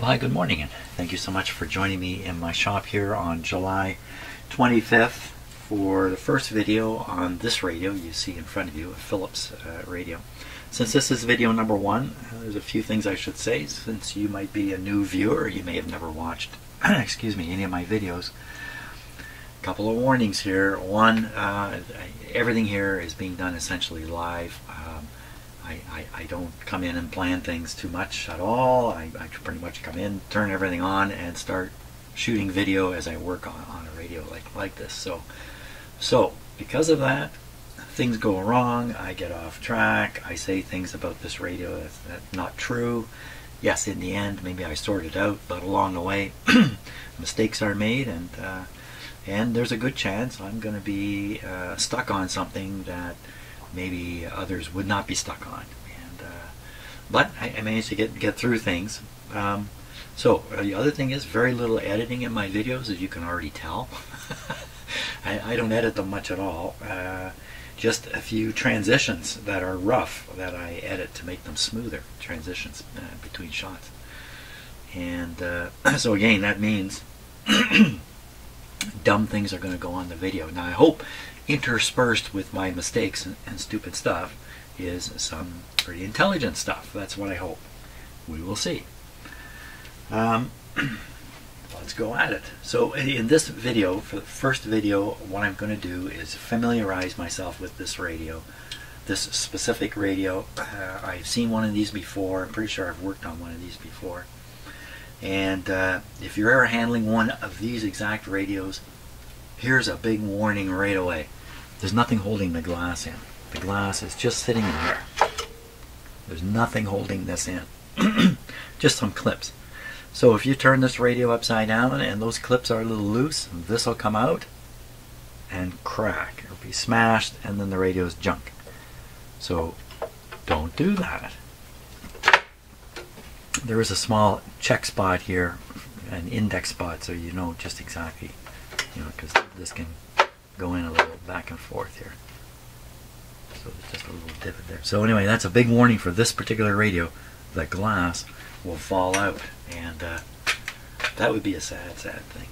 Well, hi, good morning, and thank you so much for joining me in my shop here on July 25th for the first video on this radio you see in front of you, a Philips radio. Since this is video number one, there's a few things I should say, since you might be a new viewer, you may have never watched excuse me, any of my videos. A couple of warnings here. One, everything here is being done essentially live. I don't come in and plan things too much at all. I pretty much come in, turn everything on, and start shooting video as I work on a radio like this. So because of that, things go wrong. I get off track. I say things about this radio that's not true. Yes, in the end, maybe I sort it out, but along the way, mistakes are made, and there's a good chance I'm going to be stuck on something that maybe others would not be stuck on. But I managed to get through things. So the other thing is very little editing in my videos, as you can already tell. I don't edit them much at all. Just a few transitions that are rough that I edit to make them smoother, transitions between shots. And so again, that means dumb things are going to go on the video. Now I hope interspersed with my mistakes and stupid stuff is some pretty intelligent stuff. That's what I hope. We will see. Let's go at it. So in this video, for the first video, what I'm going to do is familiarize myself with this radio, this specific radio. I've seen one of these before. I'm pretty sure I've worked on one of these before. And if you're ever handling one of these exact radios, here's a big warning right away. There's nothing holding the glass in. The glass is just sitting in there. There's nothing holding this in. Just some clips. So if you turn this radio upside down and those clips are a little loose, this will come out and crack. It'll be smashed, and then the radio's junk. So don't do that. There is a small check spot here, an index spot, so you know just exactly, because this can go in a little back and forth here. So there's just a little divot there. So anyway, that's a big warning for this particular radio. The glass will fall out, and that would be a sad thing.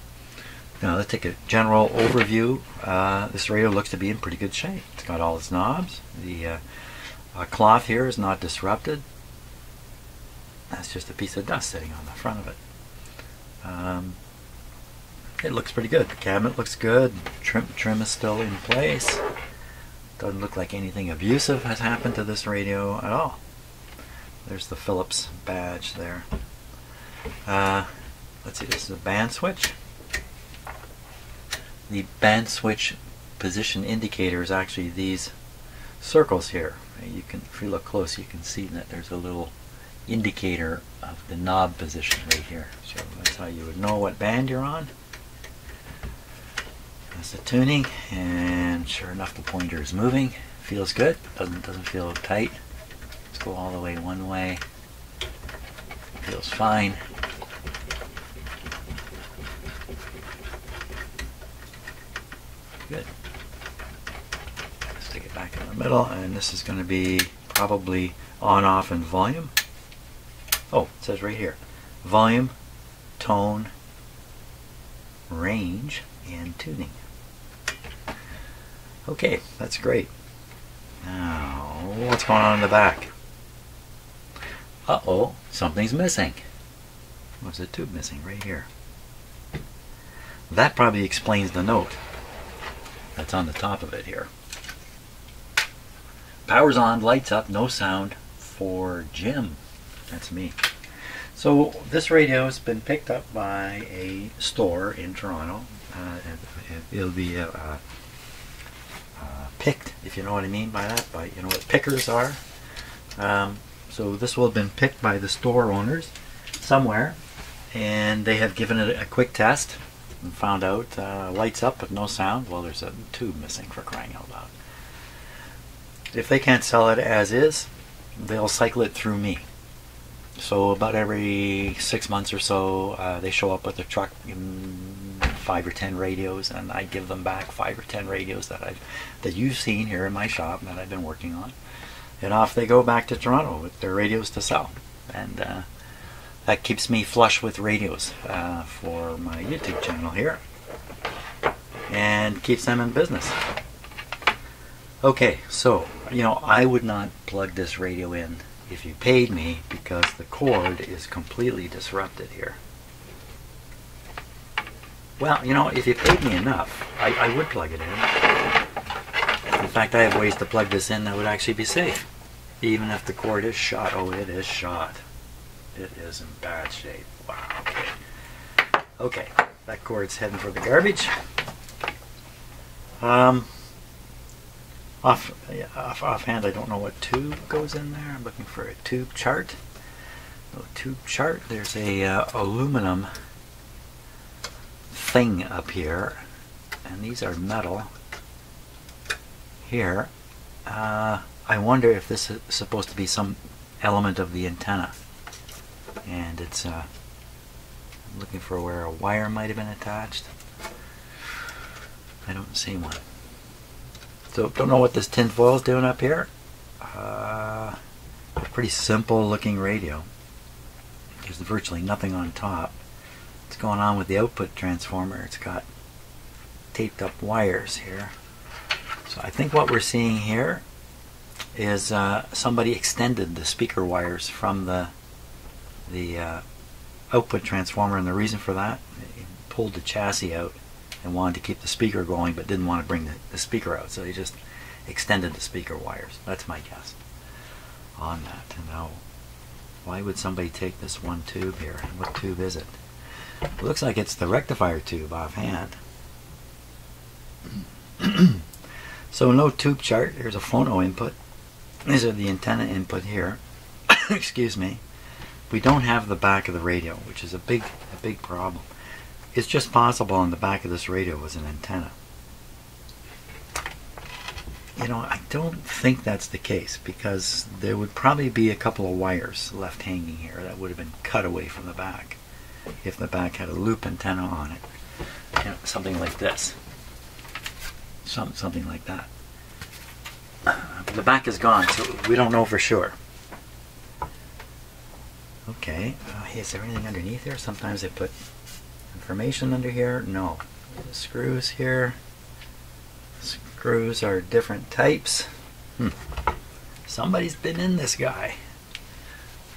Now let's take a general overview. This radio looks to be in pretty good shape. It's got all its knobs. The cloth here is not disrupted. That's just a piece of dust sitting on the front of it. It looks pretty good. The cabinet looks good. Trim is still in place. Doesn't look like anything abusive has happened to this radio at all. There's the Philips badge there. Let's see, this is a band switch. The band switch position indicator is actually these circles here. You can, if you look close, you can see that there's a little indicator of the knob position right here. So that's how you would know what band you're on. That's the tuning, and sure enough, the pointer is moving. Feels good. Doesn't feel tight. Let's go all the way one way. Feels fine. Good. Stick it back in the middle, and this is going to be probably on-off in volume. Oh, it says right here, volume, tone, range, and tuning. Okay, that's great. Now, what's going on in the back? Uh-oh, something's missing. What's the tube missing right here? That probably explains the note that's on the top of it here. Power's on, lights up, no sound for Jim. That's me. So this radio has been picked up by a store in Toronto. It'll be picked, if you know what I mean by that, by you know what pickers are. So this will have been picked by the store owners somewhere, and they have given it a quick test and found out lights up but no sound. Well, there's a tube missing, for crying out loud. If they can't sell it as is, they'll cycle it through me. So about every 6 months or so, they show up with a truck, 5 or 10 radios, and I give them back 5 or 10 radios that you've seen here in my shop that I've been working on, and off they go back to Toronto with their radios to sell. And that keeps me flush with radios for my YouTube channel here, and keeps them in business. Okay, so, you know, I would not plug this radio in if you paid me, because the cord is completely disrupted here. Well, you know, if you paid me enough, I would plug it in. In fact, I have ways to plug this in that would actually be safe, even if the cord is shot. Oh, it is shot. It is in bad shape. Wow, okay. Okay, that cord's heading for the garbage. Offhand, I don't know what tube goes in there. I'm looking for a tube chart. No tube chart. There's a aluminum thing up here, and these are metal here. I wonder if this is supposed to be some element of the antenna, and it's I'm looking for where a wire might have been attached. I don't see one. So don't know what this tin foil is doing up here. A pretty simple looking radio. There's virtually nothing on top. What's going on with the output transformer? It's got taped up wires here. So I think what we're seeing here is somebody extended the speaker wires from the output transformer, and the reason for that, they pulled the chassis out and wanted to keep the speaker going, but didn't want to bring the speaker out, so they just extended the speaker wires. That's my guess on that. And now, why would somebody take this one tube here? And what tube is it? It looks like it's the rectifier tube offhand. So no tube chart. Here's a phono input. These are the antenna input here. Excuse me. We don't have the back of the radio, which is a big problem. It's just possible on the back of this radio was an antenna. You know, I don't think that's the case, because there would probably be a couple of wires left hanging here that would have been cut away from the back if the back had a loop antenna on it. You know, something like this. Something like that. The back is gone, so we don't know for sure. Okay, hey, is there anything underneath here? Sometimes they put information under here. No. The screws here. Screws are different types. Somebody's been in this guy.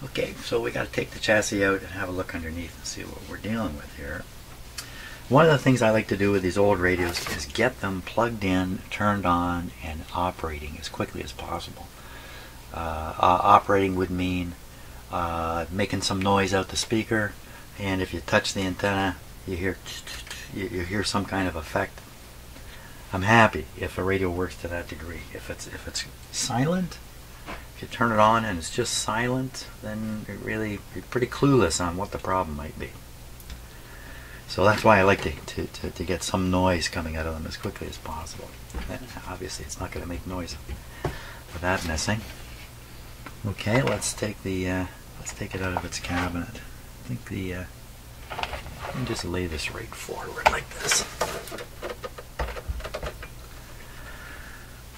Okay, so we got to take the chassis out and have a look underneath and see what we're dealing with here. One of the things I like to do with these old radios is get them plugged in, turned on, and operating as quickly as possible. Operating would mean making some noise out the speaker, and if you touch the antenna, you hear some kind of effect. I'm happy if a radio works to that degree. If it's silent, if you turn it on and it's just silent, then you're pretty clueless on what the problem might be. So that's why I like to get some noise coming out of them as quickly as possible. And obviously, it's not going to make noise with that missing. Okay, let's take it out of its cabinet. I think let me just lay this right forward like this.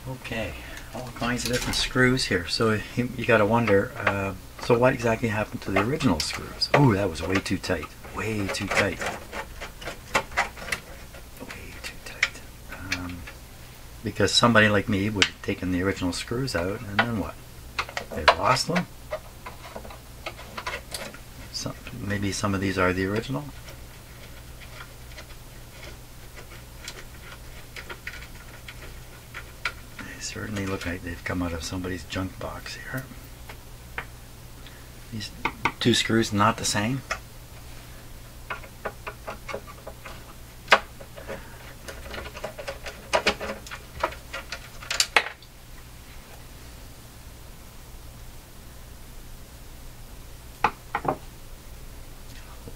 Okay, all kinds of different screws here. So you got to wonder, so what exactly happened to the original screws? Oh, that was way too tight. Way too tight. Way too tight. Because somebody like me would have taken the original screws out, and then what? They lost them? Maybe some of these are the original? They certainly look like they've come out of somebody's junk box here. These two screws not the same.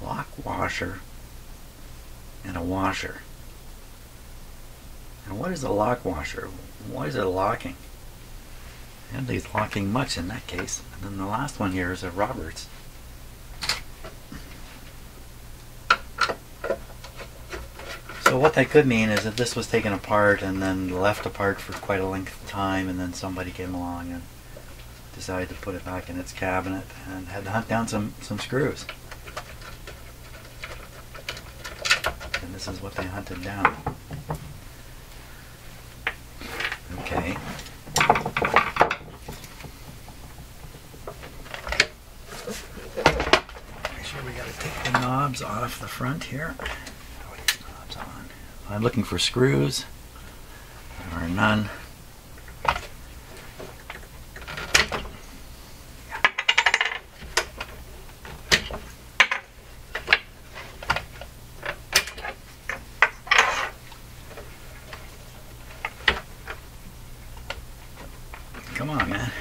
Lock washer and a washer. And what is a lock washer? Why is it locking? I don't think it's locking much in that case. And then the last one here is a Roberts. So what that could mean is that this was taken apart and then left apart for quite a length of time, and then somebody came along and decided to put it back in its cabinet and had to hunt down some screws. and this is what they hunted down. Okay. Make sure we gotta take the knobs off the front here. How are these knobs on? I'm looking for screws. There are none. Come on, man.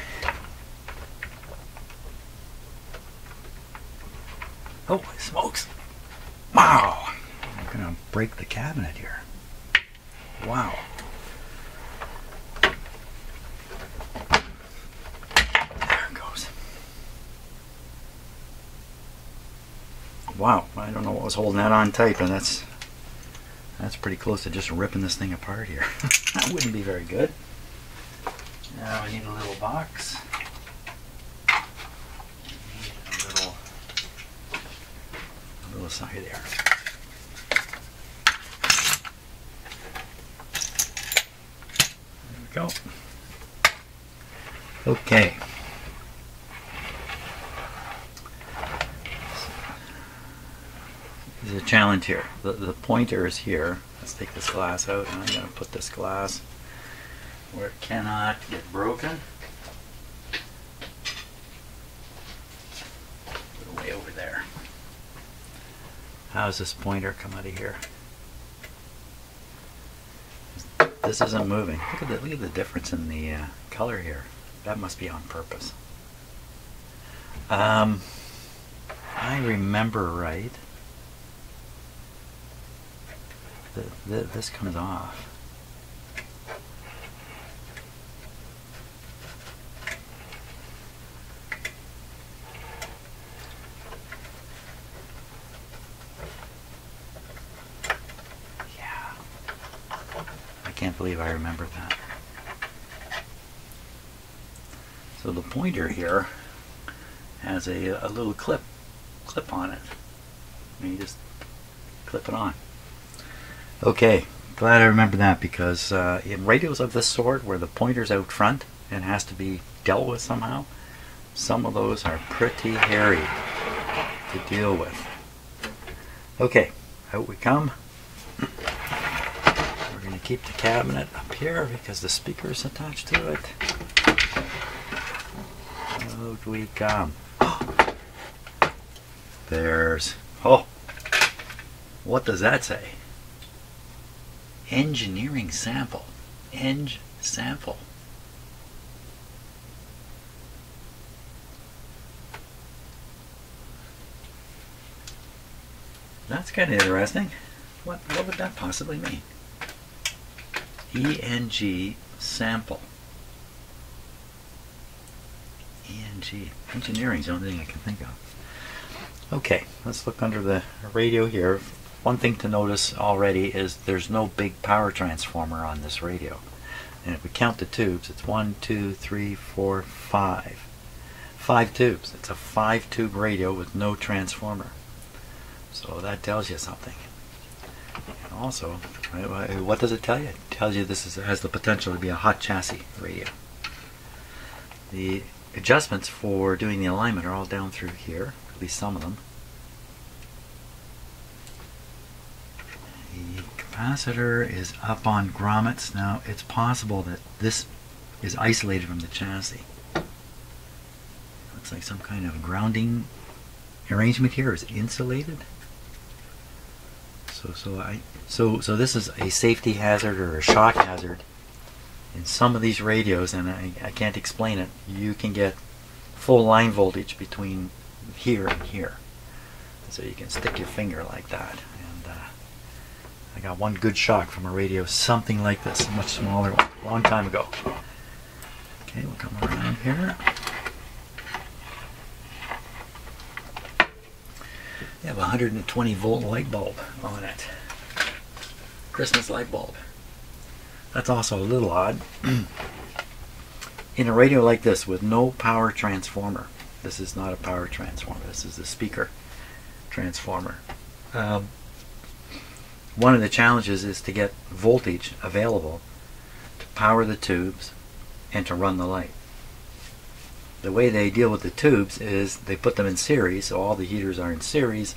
Oh, smokes. Wow. I'm going to break the cabinet here. Wow. There it goes. Wow. I don't know what was holding that on tight, but that's pretty close to just ripping this thing apart here. That wouldn't be very good. Now I need a little box. I need a little side there. There we go. Okay. There's a challenge here. The pointer is here. Let's take this glass out, and I'm going to put this glass where it cannot get broken. Put it way over there. How does this pointer come out of here? This isn't moving. Look at the difference in the color here. That must be on purpose. I remember right. This comes off. I can't believe I remember that. So the pointer here has a little clip on it. And you just clip it on. Okay, glad I remember that, because in radios of this sort where the pointer's out front and has to be dealt with somehow, some of those are pretty hairy to deal with. Okay, out we come. We're going to keep the cabinet up here because the speaker is attached to it. Out we come. There's, oh, what does that say? Engineering sample. Eng sample. That's kind of interesting. What would that possibly mean? ENG sample. ENG. Engineering is the only thing I can think of. Okay, let's look under the radio here. One thing to notice already is there's no big power transformer on this radio. And if we count the tubes, it's 1, 2, 3, 4, 5. 5 tubes. It's a 5-tube radio with no transformer. So that tells you something. And also, what does it tell you? It tells you this has the potential to be a hot chassis radio. The adjustments for doing the alignment are all down through here, at least some of them. The capacitor is up on grommets. Now it's possible that this is isolated from the chassis. Looks like some kind of grounding arrangement here is insulated. So this is a safety hazard or a shock hazard in some of these radios, and I can't explain it. You can get full line voltage between here and here. So you can stick your finger like that. And I got one good shock from a radio, something like this, a much smaller one, a long time ago. Okay, we'll come around here. You have a 120 volt light bulb on it. Christmas light bulb. That's also a little odd. In a radio like this with no power transformer, this is not a power transformer, this is a speaker transformer. one of the challenges is to get voltage available to power the tubes and to run the light. The way they deal with the tubes is they put them in series, so all the heaters are in series,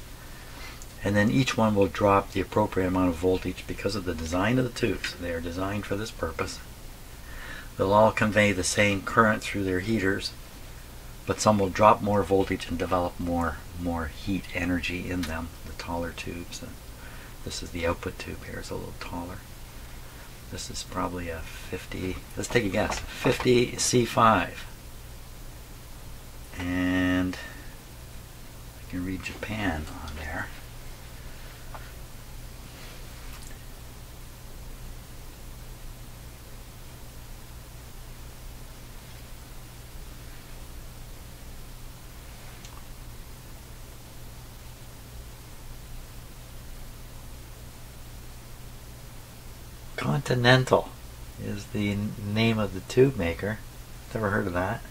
and then each one will drop the appropriate amount of voltage because of the design of the tubes. They are designed for this purpose. They'll all convey the same current through their heaters, but some will drop more voltage and develop more heat energy in them, the taller tubes. This is the output tube here, it's a little taller. This is probably a 50, let's take a guess, 50 C5. And I can read Japan on there. Continental is the name of the tube maker. Never heard of that.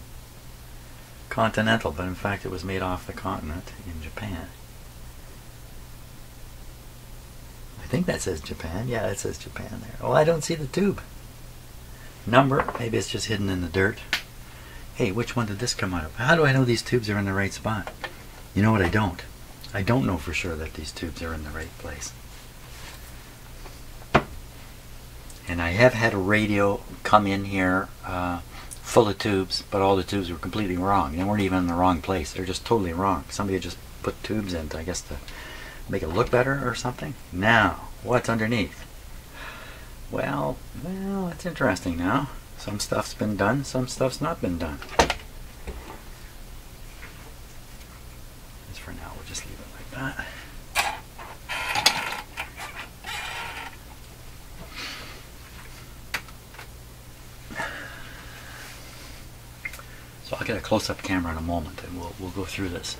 Continental, but in fact it was made off the continent in Japan. I think that says Japan. Yeah, it says Japan there. Oh, I don't see the tube number. Maybe it's just hidden in the dirt. Hey, which one did this come out of? How do I know these tubes are in the right spot? You know what, I don't. I don't know for sure that these tubes are in the right place. And I have had a radio come in here full of tubes, but all the tubes were completely wrong. They weren't even in the wrong place. They're just totally wrong. Somebody just put tubes in, I guess, to make it look better or something. Now, what's underneath? Well, it's interesting now. Some stuff's been done, some stuff's not been done. As for now, we'll just leave it like that. So I'll get a close-up camera in a moment and we'll go through this.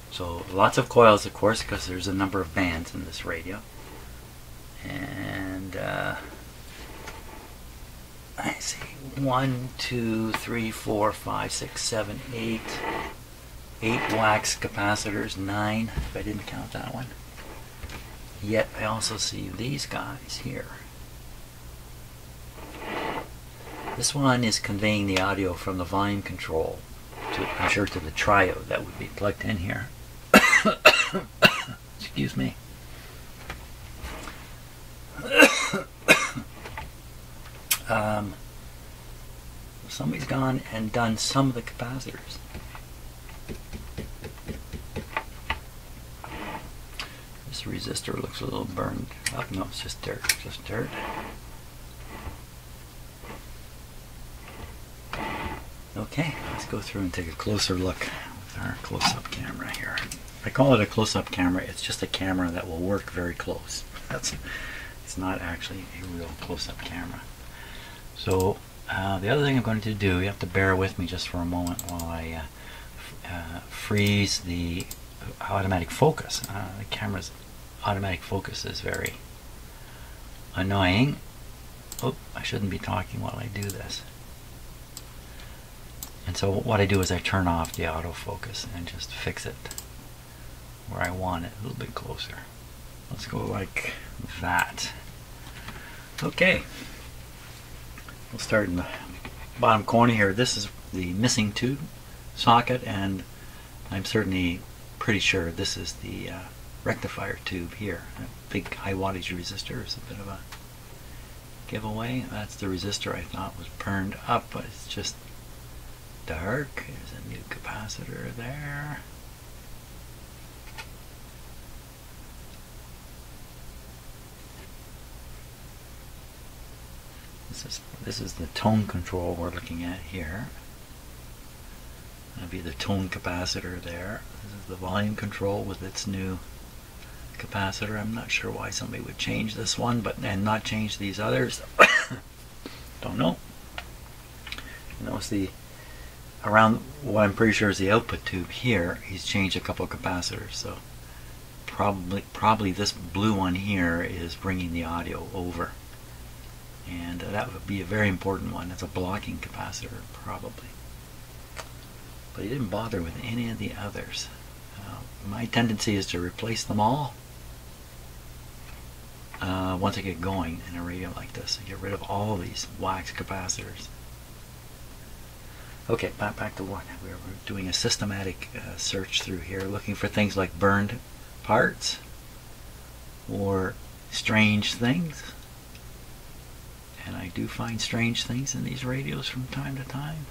So lots of coils, of course, because there's a number of bands in this radio. And I see 1, 2, 3, 4, 5, 6, 7, 8. 8 wax capacitors, 9 if I didn't count that one. Yet I also see these guys here. This one is conveying the audio from the volume control to, I'm sure, to the triode that would be plugged in here. Excuse me. Somebody's gone and done some of the capacitors. This resistor looks a little burned up. No, it's just dirt. Just dirt. Okay, let's go through and take a closer look with our close-up camera here. I call it a close-up camera. It's just a camera that will work very close. It's not actually a real close-up camera. So the other thing I'm going to do, you have to bear with me just for a moment while I freeze the automatic focus. The camera's automatic focus is very annoying. Oh, I shouldn't be talking while I do this. And so what I do is I turn off the autofocus and just fix it where I want it, a little bit closer. Let's go like that. Okay. We'll start in the bottom corner here. This is the missing tube socket, and I'm certainly pretty sure this is the rectifier tube here. That big high wattage resistor is a bit of a giveaway. That's the resistor I thought was burned up, but it's just dark. There's a new capacitor there. This is the tone control we're looking at here. That'll be the tone capacitor there. This is the volume control with its new capacitor. I'm not sure why somebody would change this one, and not change these others. Don't know. Notice the around what I'm pretty sure is the output tube here. He's changed a couple of capacitors, so probably this blue one here is bringing the audio over. And that would be a very important one. It's a blocking capacitor, probably. But he didn't bother with any of the others. My tendency is to replace them all. once I get going in a radio like this. I get rid of all these wax capacitors. Okay, back to what we're doing. A systematic search through here, looking for things like burned parts or strange things. And I do find strange things in these radios from time to time.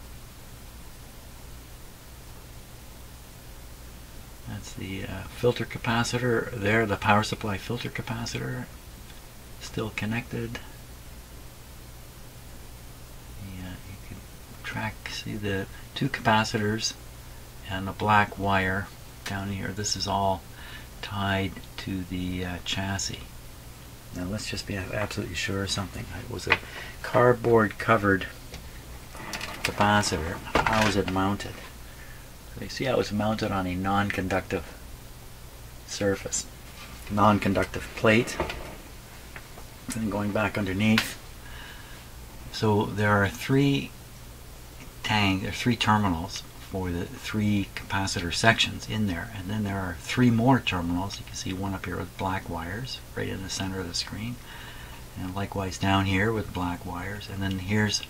That's the filter capacitor there, the power supply filter capacitor, still connected. Yeah, you can track, see the two capacitors and a black wire down here. This is all tied to the chassis. Now let's just be absolutely sure of something. It was a cardboard covered capacitor. How is it mounted? So you see how it's mounted on a non-conductive surface, non-conductive plate. And going back underneath, so there are three terminals for the three capacitor sections in there, and then there are three more terminals. You can see one up here with black wires right in the center of the screen, and likewise down here with black wires, and then here's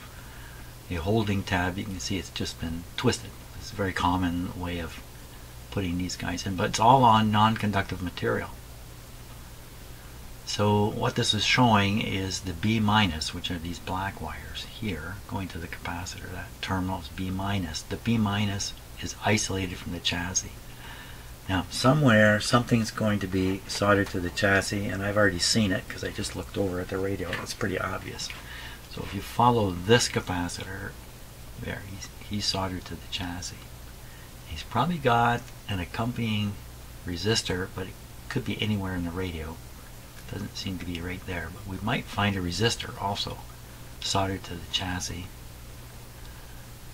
a holding tab. You can see it's just been twisted. It's a very common way of putting these guys in, but it's all on non-conductive material. So what this is showing is the B minus, which are these black wires here going to the capacitor. That terminal is B minus. The B minus is isolated from the chassis. Now somewhere something's going to be soldered to the chassis, and I've already seen it because I just looked over at the radio. It's pretty obvious. So if you follow this capacitor, there, he's soldered to the chassis. He's probably got an accompanying resistor, but it could be anywhere in the radio. Doesn't seem to be right there, but we might find a resistor also soldered to the chassis.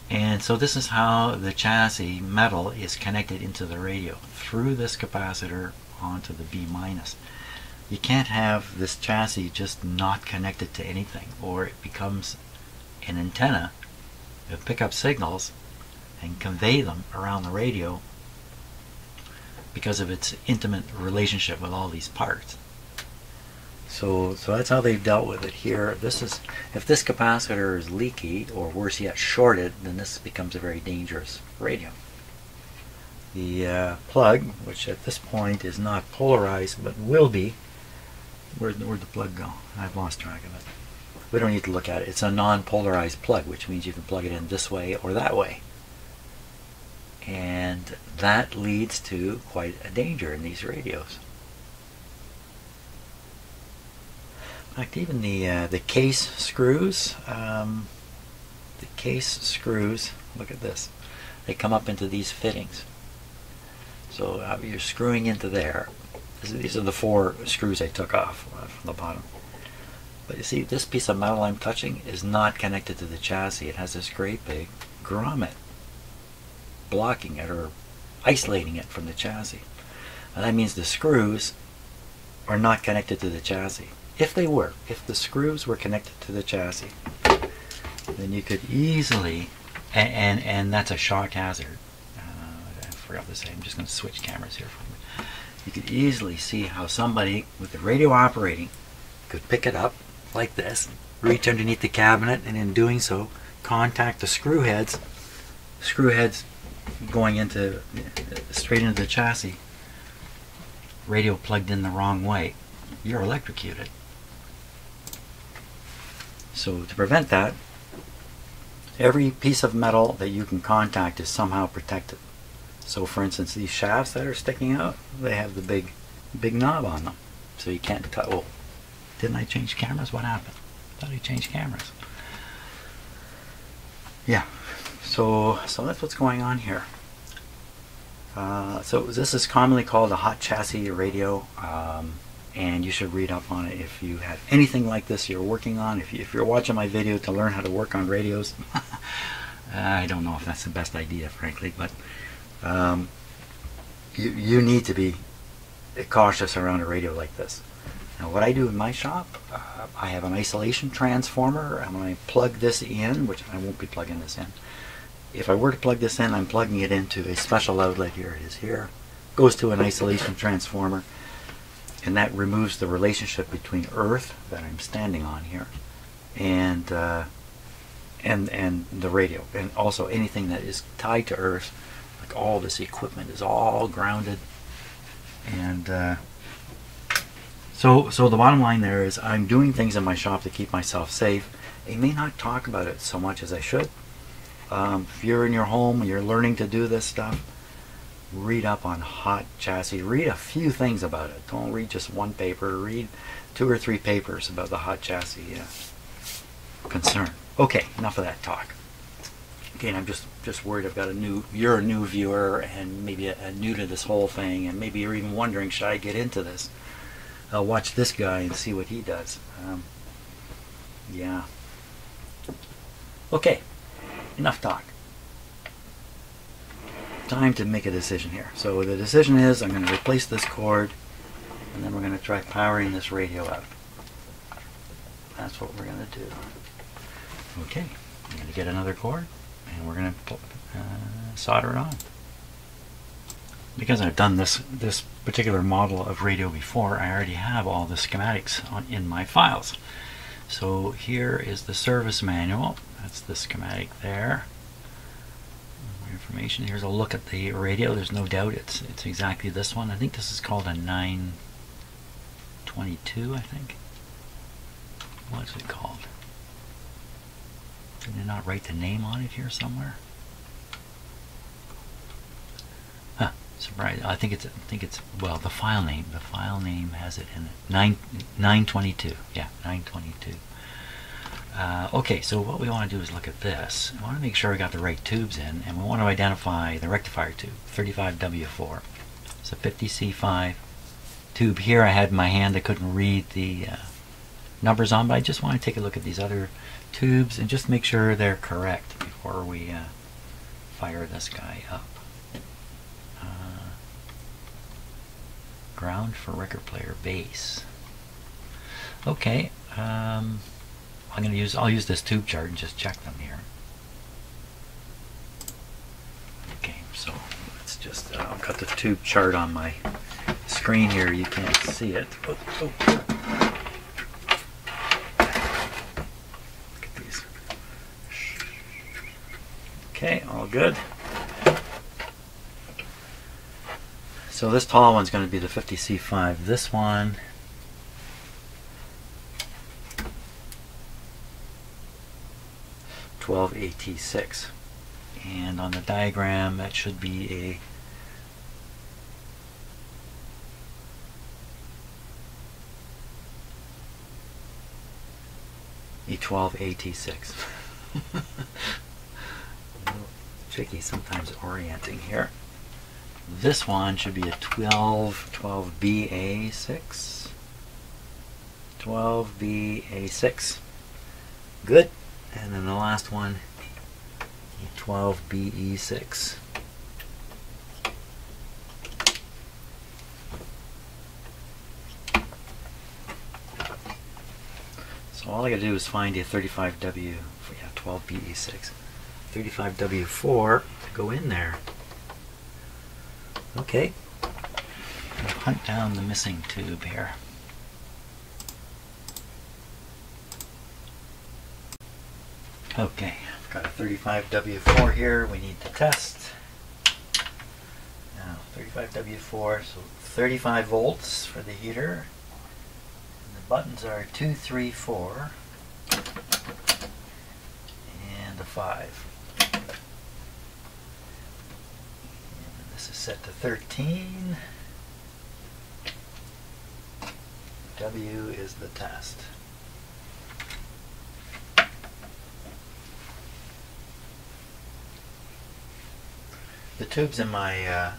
And so this is how the chassis metal is connected into the radio, through this capacitor onto the B minus. You can't have this chassis just not connected to anything, or it becomes an antenna to pick up signals and convey them around the radio because of its intimate relationship with all these parts. So that's how they've dealt with it here. This is, if this capacitor is leaky, or worse yet shorted, then this becomes a very dangerous radio. The plug, which at this point is not polarized but will be, where'd the plug go? I've lost track of it. We don't need to look at it. It's a non-polarized plug, which means you can plug it in this way or that way. And that leads to quite a danger in these radios. In fact, even the case screws, look at this. They come up into these fittings. So you're screwing into there. These are the four screws I took off from the bottom. But you see, this piece of metal I'm touching is not connected to the chassis. It has this great big grommet blocking it or isolating it from the chassis. And that means the screws are not connected to the chassis. If the screws were connected to the chassis, then you could easily, and that's a shock hazard. I forgot to say, I'm just going to switch cameras here for me. You could easily see how somebody with the radio operating could pick it up like this, reach underneath the cabinet, and in doing so, contact the screw heads going into straight into the chassis. Radio plugged in the wrong way. You're electrocuted. So to prevent that, every piece of metal that you can contact is somehow protected. So for instance, these shafts that are sticking out, they have the big knob on them. So you can't touch. Oh, didn't I change cameras? What happened? I thought I changed cameras. Yeah. So that's what's going on here. So this is commonly called a hot chassis radio. And you should read up on it if you have anything like this you're working on. If you're watching my video to learn how to work on radios, I don't know if that's the best idea, frankly, but you need to be cautious around a radio like this. Now what I do in my shop, I have an isolation transformer, and when I plug this in, which I won't be plugging this in, if I were to plug this in, I'm plugging it into a special outlet. Here it is here. Goes to an isolation transformer. and that removes the relationship between Earth that I'm standing on here and the radio, and also anything that is tied to Earth, like all this equipment is all grounded. And so the bottom line there is I'm doing things in my shop to keep myself safe. I may not talk about it so much as I should. If you're in your home and you're learning to do this stuff, read up on hot chassis. Read a few things about it. Don't read just one paper. Read 2 or 3 papers about the hot chassis concern. Okay, enough of that talk. Again, I'm just worried I've got you're a new viewer and maybe a new to this whole thing, and maybe you're even wondering, should I get into this? I'll watch this guy and see what he does. Yeah. Okay, enough talk. Time to make a decision here. So the decision is I'm going to replace this cord, and then we're going to try powering this radio up. That's what we're going to do. Okay, I'm going to get another cord, and we're going to solder it on. Because I've done this particular model of radio before, I already have all the schematics in my files. So here is the service manual. That's the schematic there. Information. Here's a look at the radio. There's no doubt it's exactly this one. I think this is called a 922, I think. What's it called? Did they not write the name on it here somewhere? Huh, surprise. I think it's well, the file name has it in it. 922. Yeah, 922. Okay, so what we want to do is look at this. We want to make sure we got the right tubes in, and we want to identify the rectifier tube, 35W4. It's a 50C5 tube. Here I had in my hand, I couldn't read the numbers on, but I just want to take a look at these other tubes and just make sure they're correct before we fire this guy up. Ground for record player base. Okay. I'll use this tube chart and just check them here. Okay, so let's just I'll cut the tube chart on my screen here. You can't see it. Oh. Look at these. Okay, all good. So this tall one's going to be the 50C5. This one, AT6, and on the diagram that should be a 12AT6. Tricky sometimes orienting here. This one should be a 12BA6. 12BA6. Good. And then the last one, 12BE6. So all I gotta do is find a 35W, 12BE6, 35W4 to go in there. Okay, I'll hunt down the missing tube here. Okay, I've got a 35W4 here we need to test. Now 35W4, so 35 volts for the heater. And the buttons are 2, 3, 4, and a 5. And this is set to 13. W is the test. The tubes in my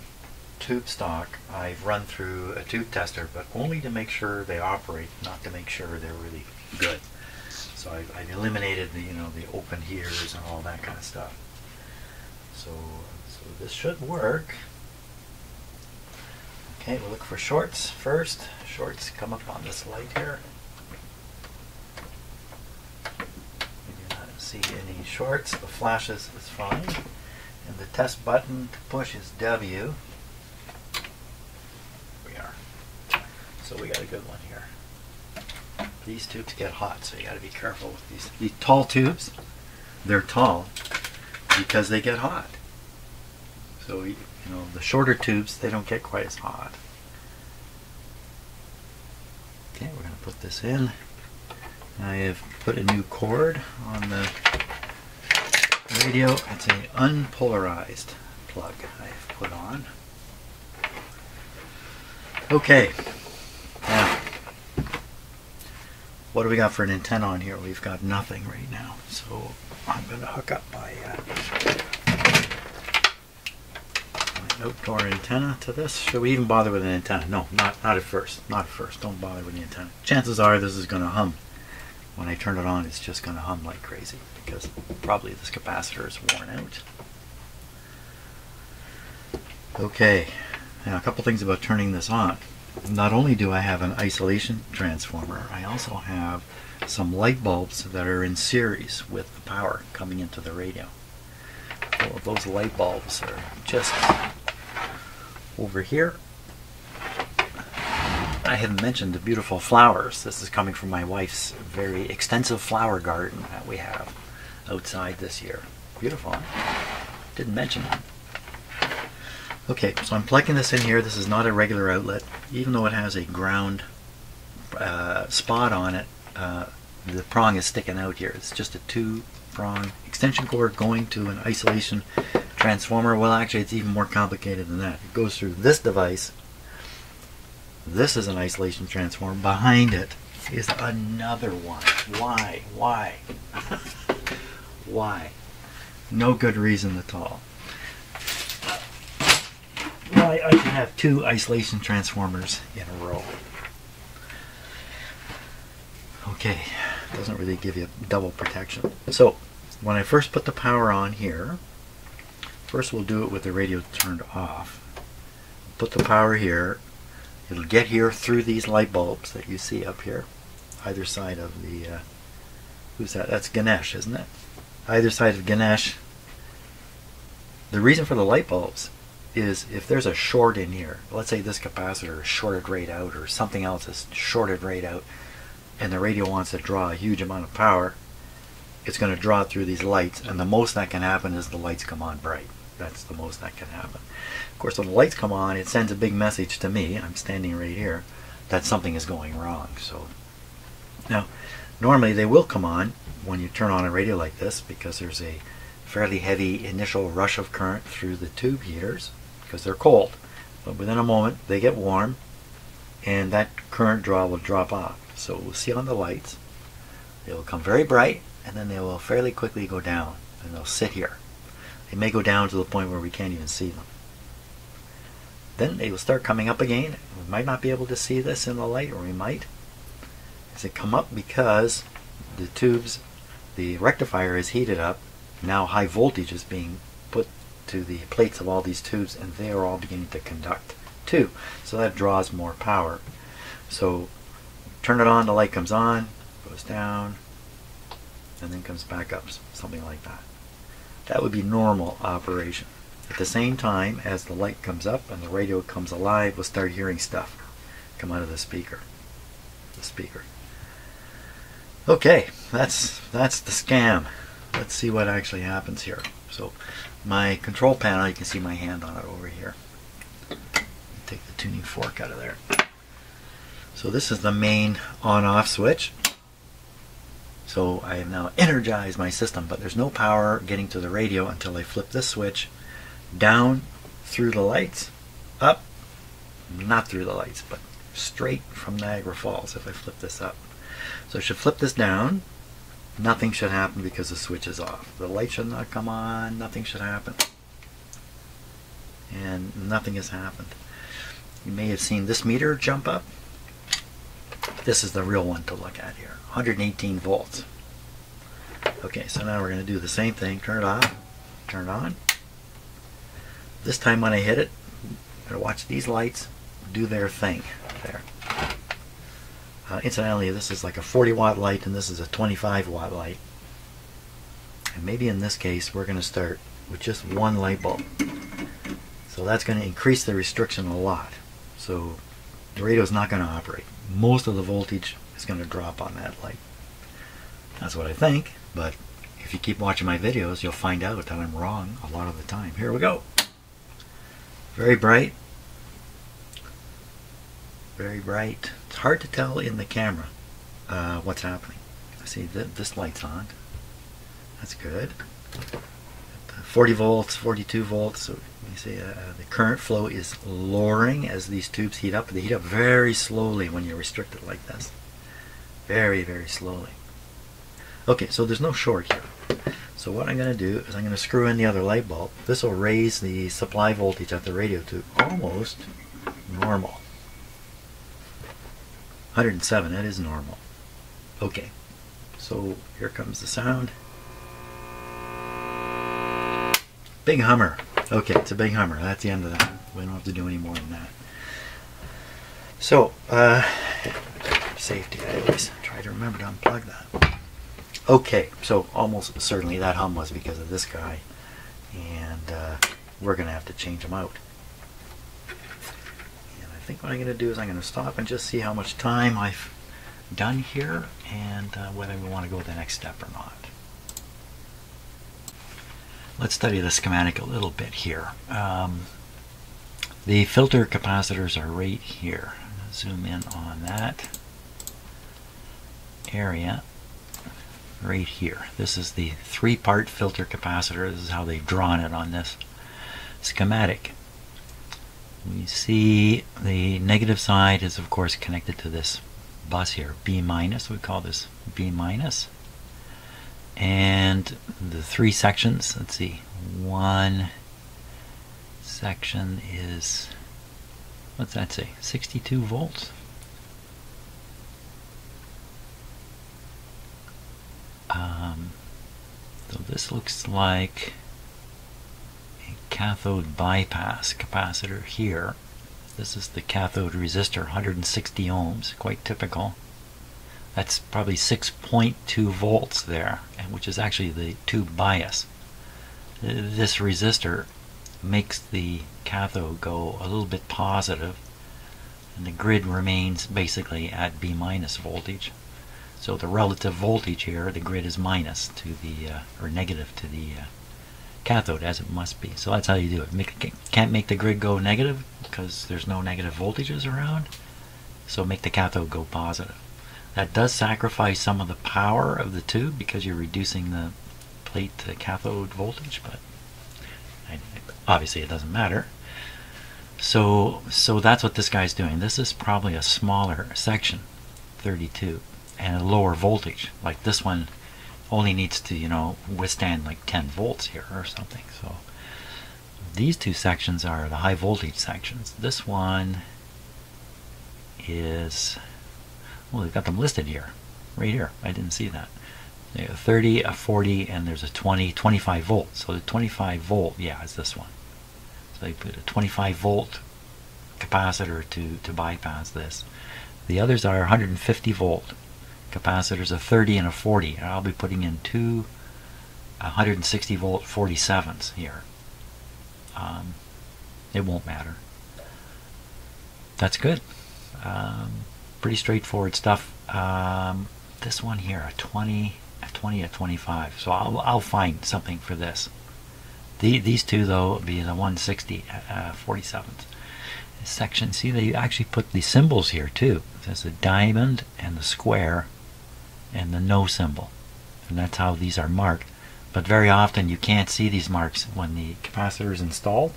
tube stock, I've run through a tube tester, but only to make sure they operate, not to make sure they're really good. So I've eliminated the the open heaters and all that kind of stuff. So this should work. Okay, we'll look for shorts first. Shorts come up on this light here. We do not see any shorts. The flashes is fine. And the test button to push is W. Here we are. So we got a good one here. These tubes get hot, so you got to be careful with these. These tall tubes, they're tall because they get hot. So you know, the shorter tubes, they don't get quite as hot. Okay, we're going to put this in. I have put a new cord on the radio. It's an unpolarized plug I have put on. Okay, now what do we got for an antenna on here? We've got nothing right now, so I'm going to hook up my outdoor antenna to this. Should we even bother with an antenna? No, not at first. Not at first. Don't bother with the antenna. Chances are this is going to hum. When I turn it on, it's just going to hum like crazy because probably this capacitor is worn out. Okay, now a couple things about turning this on. Not only do I have an isolation transformer, I also have some light bulbs that are in series with the power coming into the radio. Well, those light bulbs are just over here. I haven't mentioned the beautiful flowers. This is coming from my wife's very extensive flower garden that we have outside this year. Beautiful, huh? Didn't mention it. Okay, so I'm plugging this in here. This is not a regular outlet. Even though it has a ground spot on it, the prong is sticking out here. It's just a 2-prong extension cord going to an isolation transformer. Well, actually, it's even more complicated than that. It goes through this device. This is an isolation transformer. Behind it is another one. Why? Why? Why? No good reason at all. Why I should have 2 isolation transformers in a row. Okay, doesn't really give you double protection. So, when I first put the power on here, first we'll do it with the radio turned off. Put the power here. It'll get here through these light bulbs that you see up here, either side of the, who's that? That's Ganesh, isn't it? Either side of Ganesh. The reason for the light bulbs is if there's a short in here, let's say this capacitor is shorted right out or something else is shorted right out, and the radio wants to draw a huge amount of power, it's going to draw through these lights, and the most that can happen is the lights come on bright. That's the most that can happen. Of course, when the lights come on, it sends a big message to me, I'm standing right here, that something is going wrong. So now, normally they will come on when you turn on a radio like this because there's a fairly heavy initial rush of current through the tube heaters because they're cold. But within a moment, they get warm, and that current draw will drop off. So we'll see on the lights, they will come very bright, and then they will fairly quickly go down, and they'll sit here. They may go down to the point where we can't even see them. Then they will start coming up again. We might not be able to see this in the light, or we might. As they come up because the tubes, the rectifier is heated up. Now high voltage is being put to the plates of all these tubes, and they are all beginning to conduct too. So that draws more power. So turn it on, the light comes on, goes down, and then comes back up, something like that. That would be normal operation. At the same time, as the light comes up and the radio comes alive, we'll start hearing stuff come out of the speaker. Okay, that's the scam. Let's see what actually happens here. So my control panel, you can see my hand on it over here. Take the tuning fork out of there. So this is the main on-off switch. So I have now energized my system, but there's no power getting to the radio until I flip this switch down through the lights, up, not through the lights, but straight from Niagara Falls if I flip this up. So I should flip this down. Nothing should happen because the switch is off. The light should not come on. Nothing should happen. And nothing has happened. You may have seen this meter jump up. This is the real one to look at here. 118 volts. Okay, so now we're going to do the same thing. Turn it off. Turn it on. This time when I hit it, I'm going to watch these lights do their thing. There. Incidentally, this is like a 40 watt light and this is a 25 watt light. And maybe in this case we're going to start with just one light bulb. So that's going to increase the restriction a lot. So the radio is not going to operate. Most of the voltage is going to drop on that light. That's what I think, but if you keep watching my videos, you'll find out that I'm wrong a lot of the time. Here we go. Very bright. Very bright. It's hard to tell in the camera what's happening. See, this light's on. That's good. 40 volts, 42 volts. So you see the current flow is lowering as these tubes heat up. They heat up very slowly when you restrict it like this. Very, very slowly. Okay, so there's no short here. So what I'm going to do is I'm going to screw in the other light bulb. This will raise the supply voltage at the radio to almost normal. 107, that is normal. Okay, so here comes the sound. Big hummer. Okay, it's a big hummer. That's the end of that. We don't have to do any more than that. So, safety, I always try to remember to unplug that. Okay, so almost certainly that hum was because of this guy, and we're going to have to change him out. And I think what I'm going to do is I'm going to stop and just see how much time I've done here, and whether we want to go the next step or not. Let's study the schematic a little bit here. The filter capacitors are right here. Zoom in on that area. Right here. This is the 3-part filter capacitor. This is how they've drawn it on this schematic. We see the negative side is of course connected to this bus here, B minus. We call this B minus. And the 3 sections, let's see, one section is, what's that say, 62 volts? So this looks like a cathode bypass capacitor here. This is the cathode resistor, 160 ohms, quite typical. That's probably 6.2 volts there, which is actually the tube bias. This resistor makes the cathode go a little bit positive, and the grid remains basically at B minus voltage. So the relative voltage here, the grid is minus to the, or negative to the cathode, as it must be. So that's how you do it. Can't make the grid go negative because there's no negative voltages around, so make the cathode go positive. That does sacrifice some of the power of the tube because you're reducing the plate to cathode voltage, but obviously it doesn't matter. So that's what this guy's doing. This is probably a smaller section, 32, and a lower voltage. Like this one only needs to, you know, withstand like 10 volts here or something. So these 2 sections are the high voltage sections. This one is, well, they've got them listed here, right here. I didn't see that. They have a 30, a 40, and there's a 20, 25 volts. So the 25 volt, yeah, is this one. So they put a 25 volt capacitor to bypass this. The others are 150 volt capacitors, a 30 and a 40. And I'll be putting in 2 160 volt 47s here. It won't matter. That's good. Pretty straightforward stuff. This one here, a 20, a 25. So I'll find something for this. These 2 though will be the 160 47s. Section, see, they actually put the symbols here too. There's the diamond and the square and the no symbol, and that's how these are marked. But very often you can't see these marks when the capacitor is installed.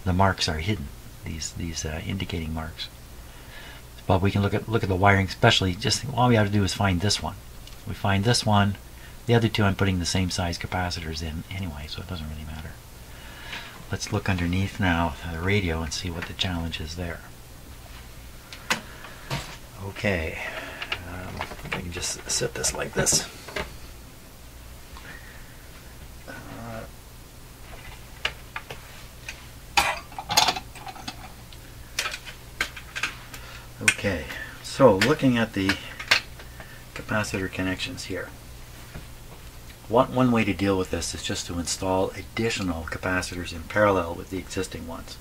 The marks are hidden. These indicating marks. But we can look at the wiring, especially. Just all we have to do is find this one. We find this one. The other 2 I'm putting the same size capacitors in anyway, so it doesn't really matter. Let's look underneath now the radio and see what the challenge is there. Okay, I can just set this like this. Okay, so looking at the capacitor connections here. One way to deal with this is just to install additional capacitors in parallel with the existing ones.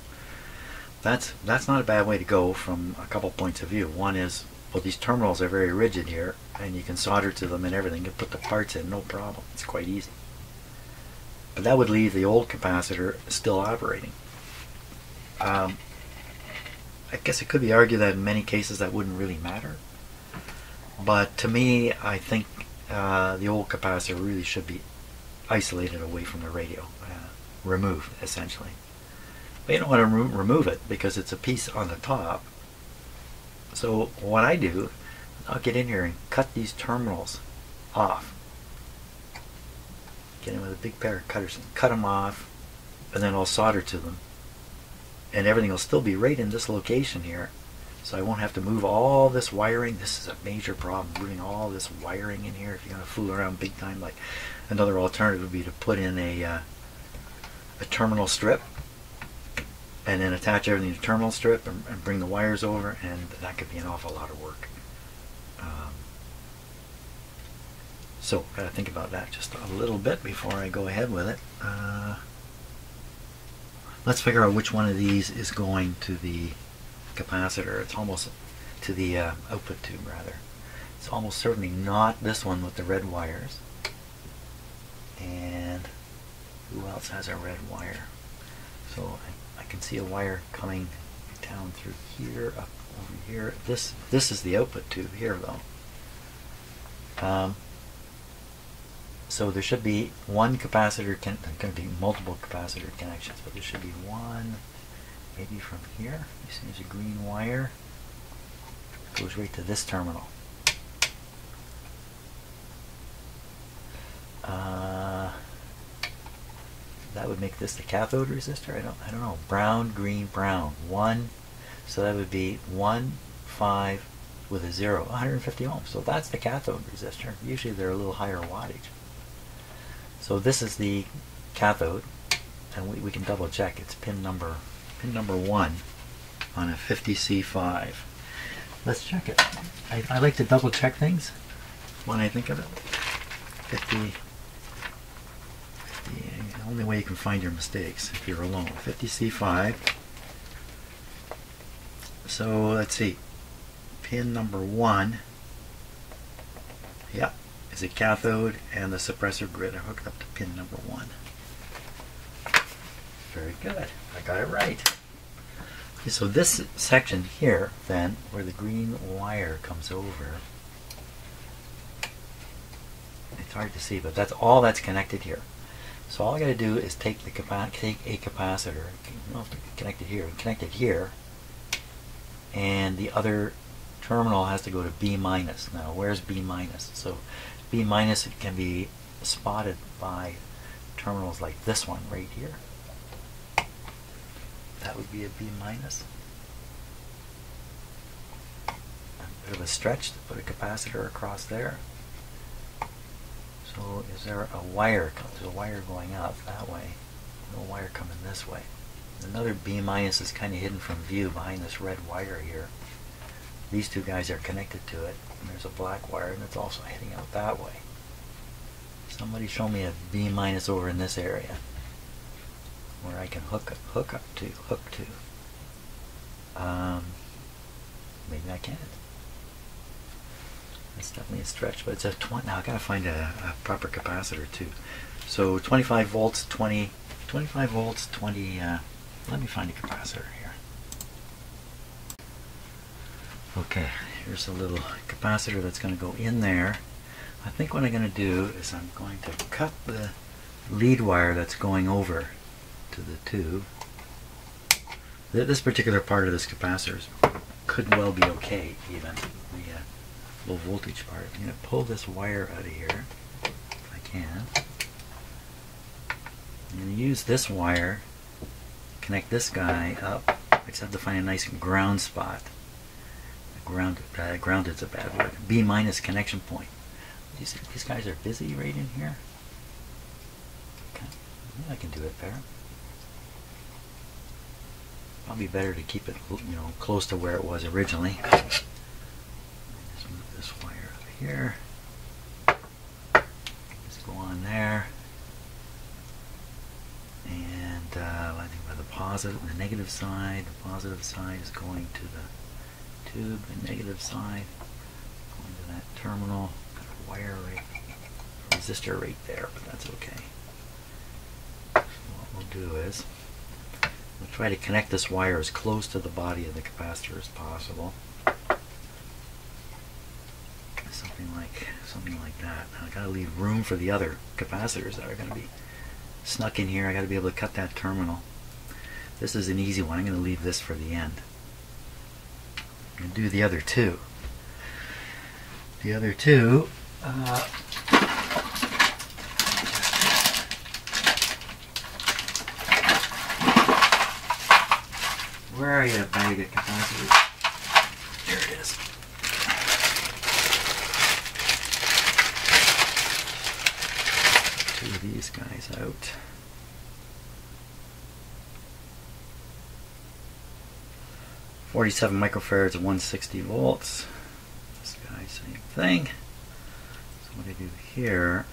that's not a bad way to go from a couple points of view. One is, well, these terminals are very rigid here, and you can solder to them and everything. You put the parts in, no problem. It's quite easy. But that would leave the old capacitor still operating. I guess it could be argued that in many cases that wouldn't really matter. But to me, I think the old capacitor really should be isolated away from the radio, removed essentially. But you don't want to remove it because it's a piece on the top. So what I do, I'll get in here and cut these terminals off. Get in with a big pair of cutters and cut them off, and then I'll solder to them. And everything will still be right in this location here. So I won't have to move all this wiring. This is a major problem, moving all this wiring in here if you're going to fool around big time. Like, another alternative would be to put in a terminal strip and then attach everything to the terminal strip and bring the wires over, and that could be an awful lot of work. So gotta think about that just a little bit before I go ahead with it. Let's figure out which one of these is going to the capacitor. It's almost to the output tube rather. It's almost certainly not this one with the red wires. And who else has a red wire? So I can see a wire coming down through here, up over here. This is the output tube here though. So there should be one capacitor, there can be multiple capacitor connections, but there should be one, maybe from here. You see there's a green wire. It goes right to this terminal. That would make this the cathode resistor. I don't know. Brown, green, brown. 1. So that would be 1, 5 with a 0. 150 ohms. So that's the cathode resistor. Usually they're a little higher wattage. So this is the cathode, and we can double check. It's pin number 1 on a 50C5. Let's check it. I like to double check things when I think of it. 50. The only way you can find your mistakes if you're alone. 50C5. So let's see. Pin number 1. Yep. Is a cathode, and the suppressor grid are hooked up to pin number 1. Very good. I got it right. Okay, so this section here, then, where the green wire comes over, it's hard to see, but that's all that's connected here. So all I got to do is take a capacitor, you don't have to connect it here, and the other terminal has to go to B minus. Now, where's B minus? So B minus, it can be spotted by terminals like this one right here. That would be a B minus. A bit of a stretch to put a capacitor across there. So is there a wire? There's a wire going up that way. No wire coming this way. Another B minus is kind of hidden from view behind this red wire here. These two guys are connected to it, and there's a black wire, and it's also heading out that way. Somebody show me a B minus over in this area where I can hook to. Maybe I can't. It's definitely a stretch, but it's a 20. Now I gotta find a proper capacitor too. So 25 volts, 20. Let me find a capacitor here. Okay, here's a little capacitor that's going to go in there. I think what I'm going to do is I'm going to cut the lead wire that's going over to the tube. This particular part of this capacitor could well be okay, even the low voltage part. I'm going to pull this wire out of here if I can. I'm going to use this wire, connect this guy up. I just have to find a nice ground spot. Grounded's a bad word. B minus connection point. These guys are busy right in here. Okay. Yeah, I can do it there. Probably better to keep it, close to where it was originally. Just move this wire over here. Just go on there. And I think by the positive, the negative side. The positive side is going to the tube. The negative side going to that terminal. Got a wire right, resistor right there, but that's okay. So what we'll do is we'll try to connect this wire as close to the body of the capacitor as possible. Something like that. Now I gotta leave room for the other capacitors that are gonna be snuck in here. I gotta be able to cut that terminal. This is an easy one. I'm gonna leave this for the end. I'm gonna do the other two. The other two. Where are you, bag of capacitors? There it is. Two of these guys out. .47 microfarads of 160 volts. This guy, same thing. So what I do here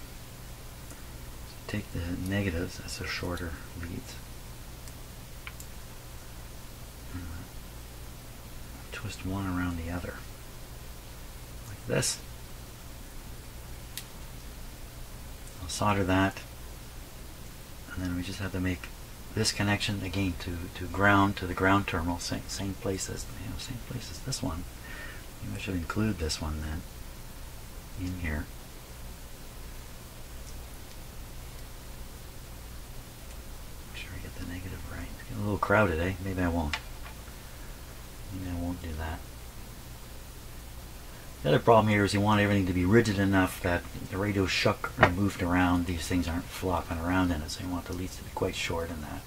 is take the negatives, that's the shorter leads, twist one around the other, like this. I'll solder that, and then we just have to make this connection again to the ground terminal, same place as same place as this one. Maybe I should include this one then in here. Make sure I get the negative right. It's getting a little crowded, eh? Maybe I won't. Maybe I won't do that. The other problem here is you want everything to be rigid enough that the radio shook or moved around. These things aren't flopping around in it, so you want the leads to be quite short in that.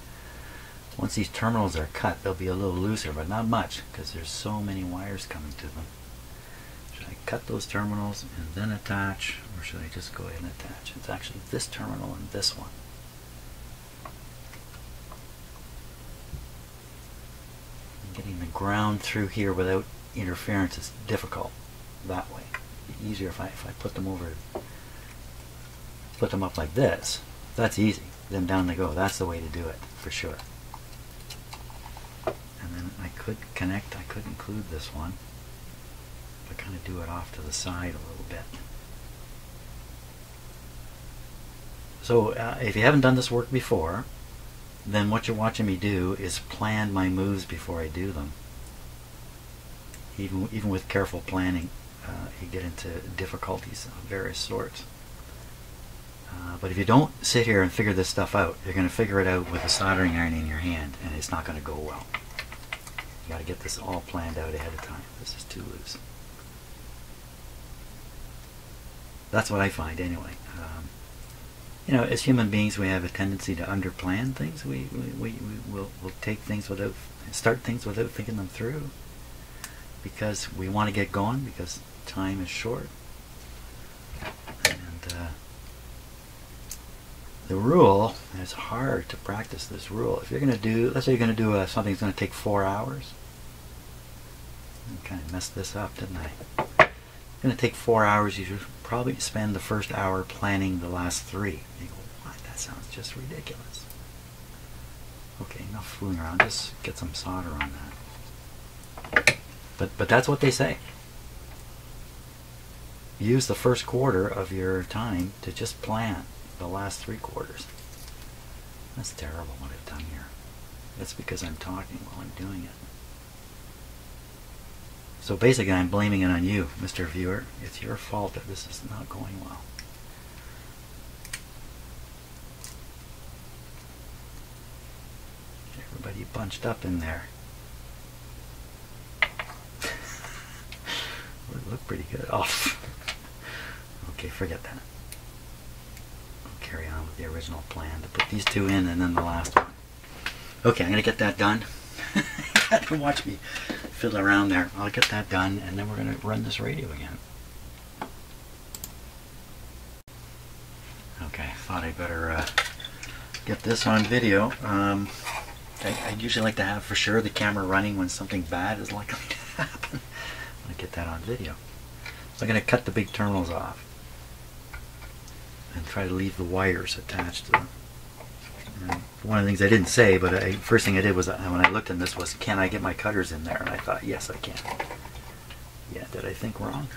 Once these terminals are cut, they'll be a little looser, but not much, because there's so many wires coming to them. Should I cut those terminals and then attach, or should I just go ahead and attach? It's actually this terminal and this one. Getting the ground through here without interference is difficult that way. It'd be easier if I put them over, put them up like this. That's easy. Then down they go. That's the way to do it for sure. And then I could connect. I could include this one, but kind of do it off to the side a little bit. So if you haven't done this work before, then what you're watching me do is plan my moves before I do them. Even with careful planning, you get into difficulties of various sorts. But if you don't sit here and figure this stuff out, you're going to figure it out with a soldering iron in your hand, and it's not going to go well. You got to get this all planned out ahead of time. This is too loose. That's what I find anyway. You know, as human beings, we have a tendency to underplan things. We'll take things without, start things without thinking them through, because we want to get going, because time is short. And the rule, and it's hard to practice this rule. If you're going to do, let's say you're going to do something that's going to take 4 hours. I kind of messed this up, didn't I? It's going to take 4 hours. You should probably spend the first hour planning the last 3. You go, what? That sounds just ridiculous. Okay, enough fooling around. Just get some solder on that. But that's what they say. Use the first quarter of your time to just plan the last 3 quarters. That's terrible what I've done here. That's because I'm talking while I'm doing it. So basically I'm blaming it on you, Mr. Viewer. It's your fault that this is not going well. Everybody bunched up in there. Would look pretty good. Oh. Okay, forget that. I'll carry on with the original plan to put these 2 in and then the last one. Okay, I'm going to get that done. Watch me fiddle around there. I'll get that done, and then we're going to run this radio again. Okay, thought I'd better get this on video. I usually like to have for sure the camera running when something bad is likely to happen. I get that on video. So I'm going to cut the big terminals off and try to leave the wires attached to them. one of the things I didn't say, but first thing I did was when I looked in this was, can I get my cutters in there? And I thought, yes, I can. Yeah, did I think wrong?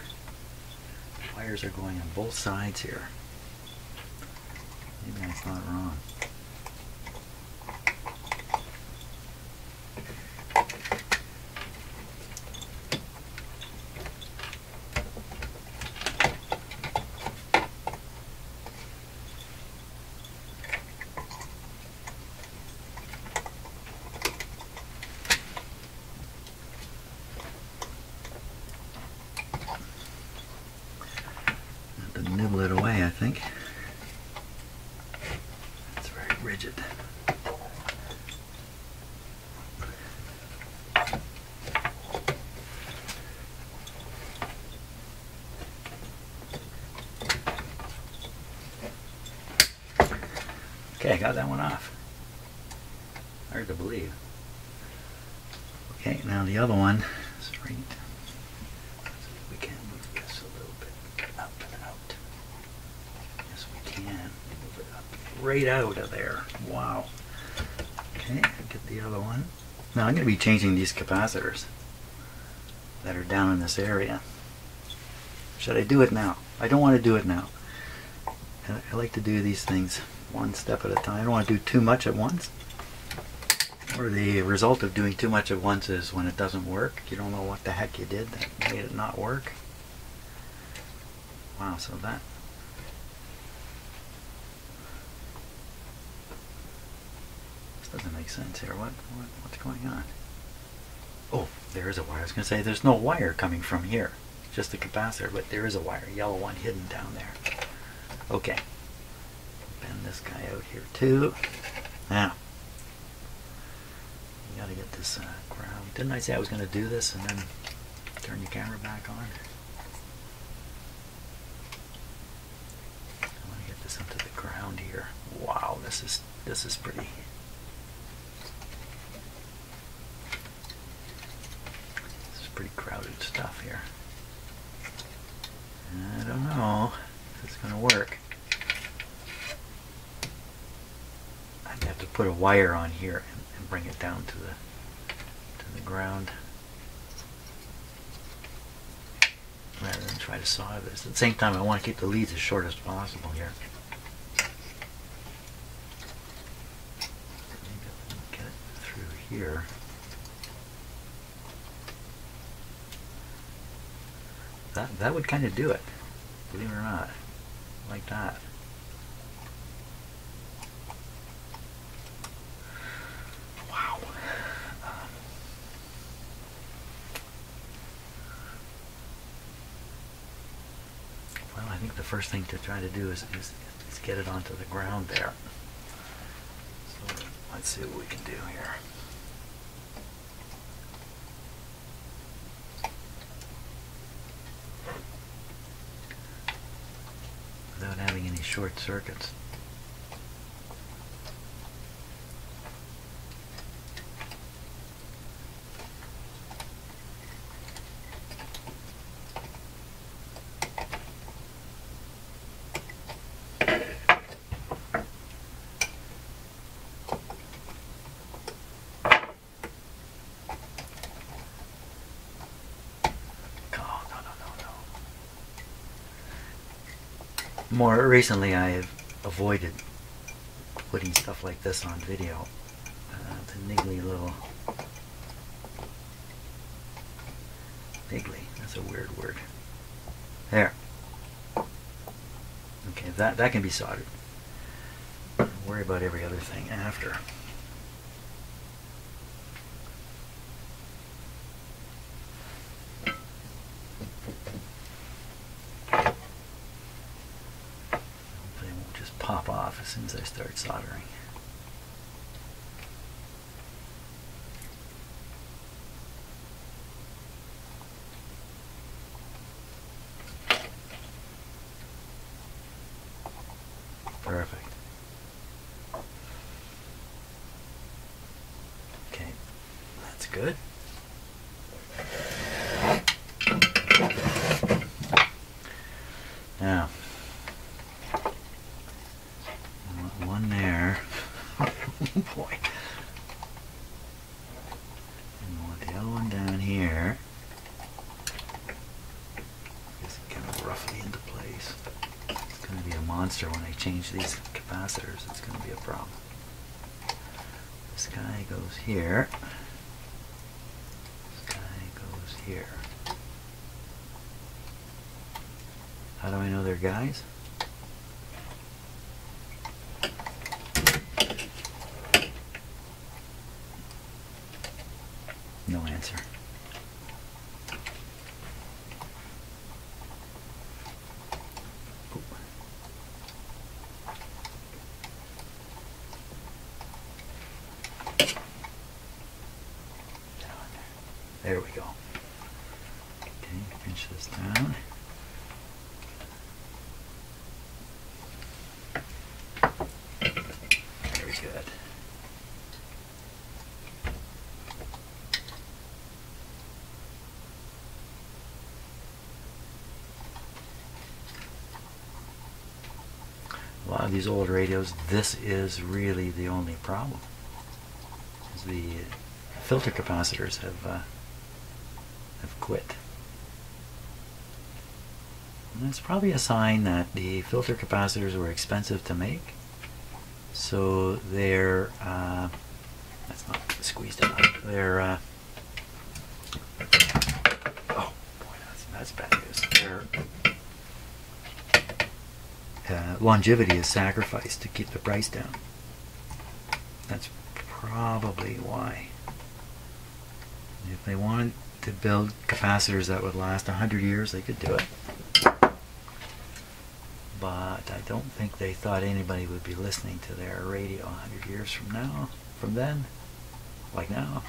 Wires are going on both sides here. Maybe I thought wrong. Nibble it away, I think. It's very rigid. Okay, I got that one off. Hard to believe. Okay, now the other one is right. We can move this a little bit up and out. Yes, we can move it up right out of there. Wow. Okay, get the other one. Now I'm going to be changing these capacitors that are down in this area. Should I do it now? I don't want to do it now. I like to do these things one step at a time. I don't want to do too much at once. Or the result of doing too much at once is when it doesn't work, you don't know what the heck you did that made it not work. Wow, so that... This doesn't make sense here. What's going on? Oh, there is a wire. I was going to say there's no wire coming from here. Just the capacitor, but there is a wire. Yellow one hidden down there. Okay. Bend this guy out here too. Now, you gotta get this ground. Didn't I say I was going to do this and then turn your camera back on? I want to get this into the ground here. Wow, this is pretty. This is pretty crowded stuff here. I don't know if it's going to work. I'd have to put a wire on here and bring it down to the ground rather than try to solder this. At the same time, I want to keep the leads as short as possible here. Maybe I'll get it through here. That would kind of do it, believe it or not, like that. Wow. Well, I think the first thing to try to do is get it onto the ground there. So let's see what we can do here. Without having any short circuits. More recently, I have avoided putting stuff like this on video. The niggly little... Niggly, that's a weird word. There. Okay, that can be soldered. Don't worry about every other thing after. Pop off as soon as I start soldering. Perfect. Okay, that's good. Now, one there. monster when I change these capacitors. It's going to be a problem. This guy goes here. This guy goes here. How do I know they're guys? No answer. There we go. Okay, pinch this down. Very good. A lot of these old radios, this is really the only problem. Is the filter capacitors have quit. And that's probably a sign that the filter capacitors were expensive to make, so they're that's not squeezed enough. They're oh boy, that's bad news. Their longevity is sacrificed to keep the price down. That's probably why. If they wanted to build capacitors that would last 100 years, they could do it. But I don't think they thought anybody would be listening to their radio 100 years from now, from then. Like now.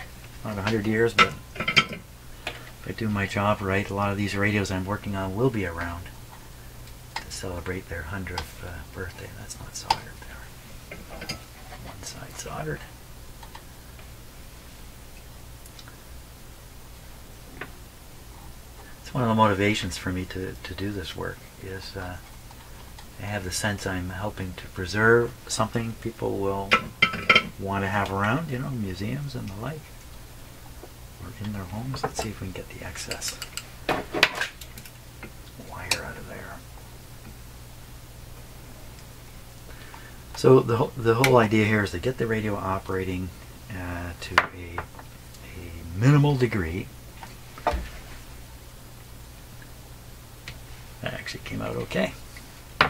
Not 100 years, but if I do my job right, a lot of these radios I'm working on will be around to celebrate their 100th birthday. That's not soldered there. One side soldered. One of the motivations for me to do this work is I have the sense I'm helping to preserve something people will want to have around, you know, museums and the like, or in their homes. Let's see if we can get the excess wire out of there. So the whole idea here is to get the radio operating to a minimal degree. That actually came out okay. Now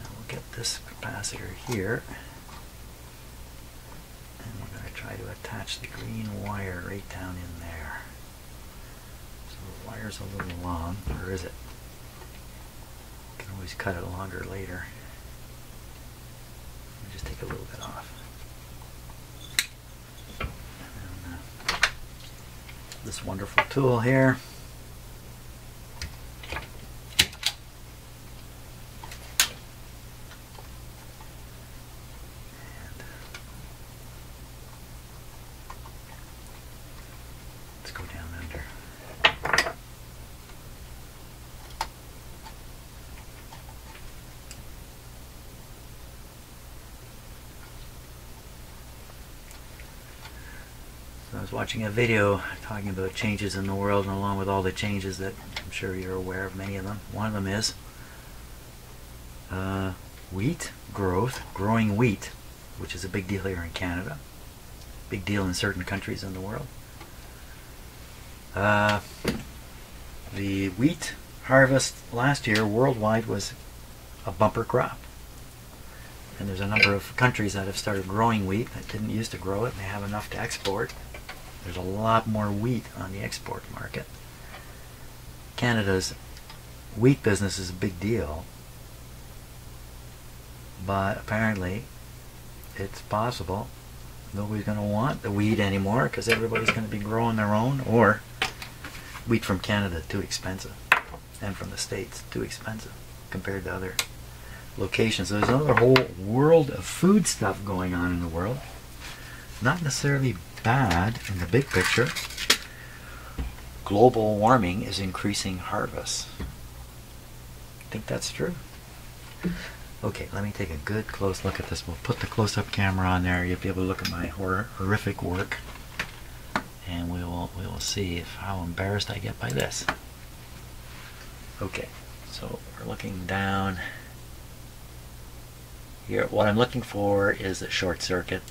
we'll get this capacitor here, and we're going to try to attach the green wire right down in there. So the wire's a little long, or is it? You can always cut it longer later. Let me just take a little bit off. And, this wonderful tool here. I was watching a video talking about changes in the world, and along with all the changes that I'm sure you're aware of, many of them. One of them is wheat growth, growing wheat, which is a big deal here in Canada, big deal in certain countries in the world. The wheat harvest last year worldwide was a bumper crop. And there's a number of countries that have started growing wheat that didn't used to grow it, and they have enough to export. There's a lot more wheat on the export market. Canada's wheat business is a big deal, but apparently it's possible nobody's going to want the wheat anymore because everybody's going to be growing their own, or wheat from Canada too expensive, and from the States too expensive compared to other locations. So there's another whole world of food stuff going on in the world. Not necessarily bad in the big picture. Global warming is increasing harvests. I think that's true. Okay, let me take a good close look at this. We'll put the close-up camera on there. You'll be able to look at my horrific work, and we will see how embarrassed I get by this. Okay, so we're looking down Here, what I'm looking for is a short circuit.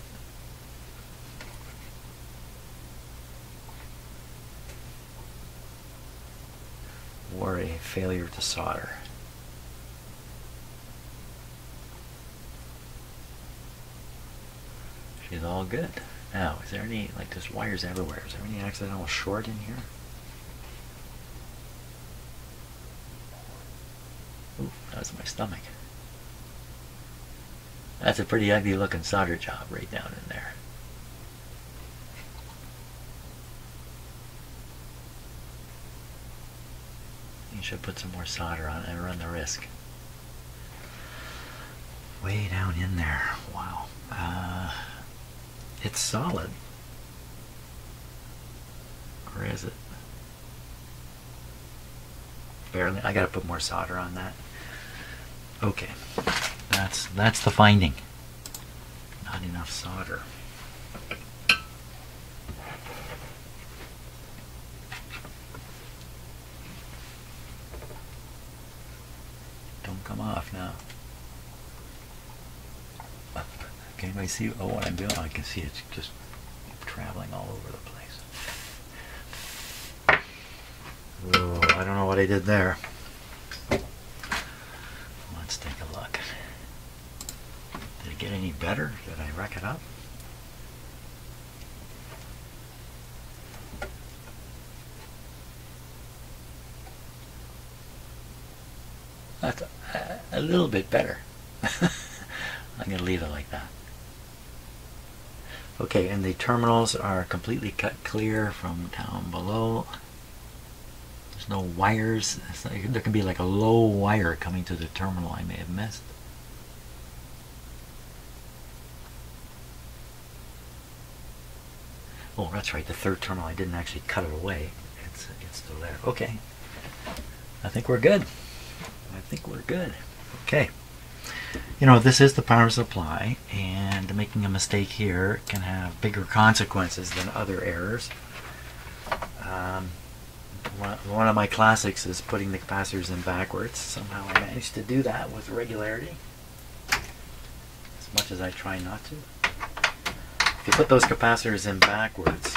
Or a failure to solder. She's all good. Now, is there any, like, there's wires everywhere. Is there any accidental short in here? Ooh, that was my stomach. That's a pretty ugly looking solder job right down in there. You should put some more solder on it and run the risk. Way down in there. Wow. It's solid. Or is it? Barely. I gotta put more solder on that. Okay. That's the finding. Not enough solder. Don't come off now. Can anybody see what I'm doing? I can see it's just traveling all over the place. Oh, I don't know what I did there. Let's take a look. Did it get any better? Did I wreck it up? That's a little bit better. I'm going to leave it like that. Okay, and the terminals are completely cut clear from down below. There's no wires. There can be like a low wire coming to the terminal I may have missed. Oh, that's right, the third terminal, I didn't actually cut it away. It's still there. Okay. I think we're good. I think we're good. Okay. You know, this is the power supply, and making a mistake here can have bigger consequences than other errors. One of my classics is putting the capacitors in backwards. Somehow I managed to do that with regularity, as much as I try not to. If you put those capacitors in backwards,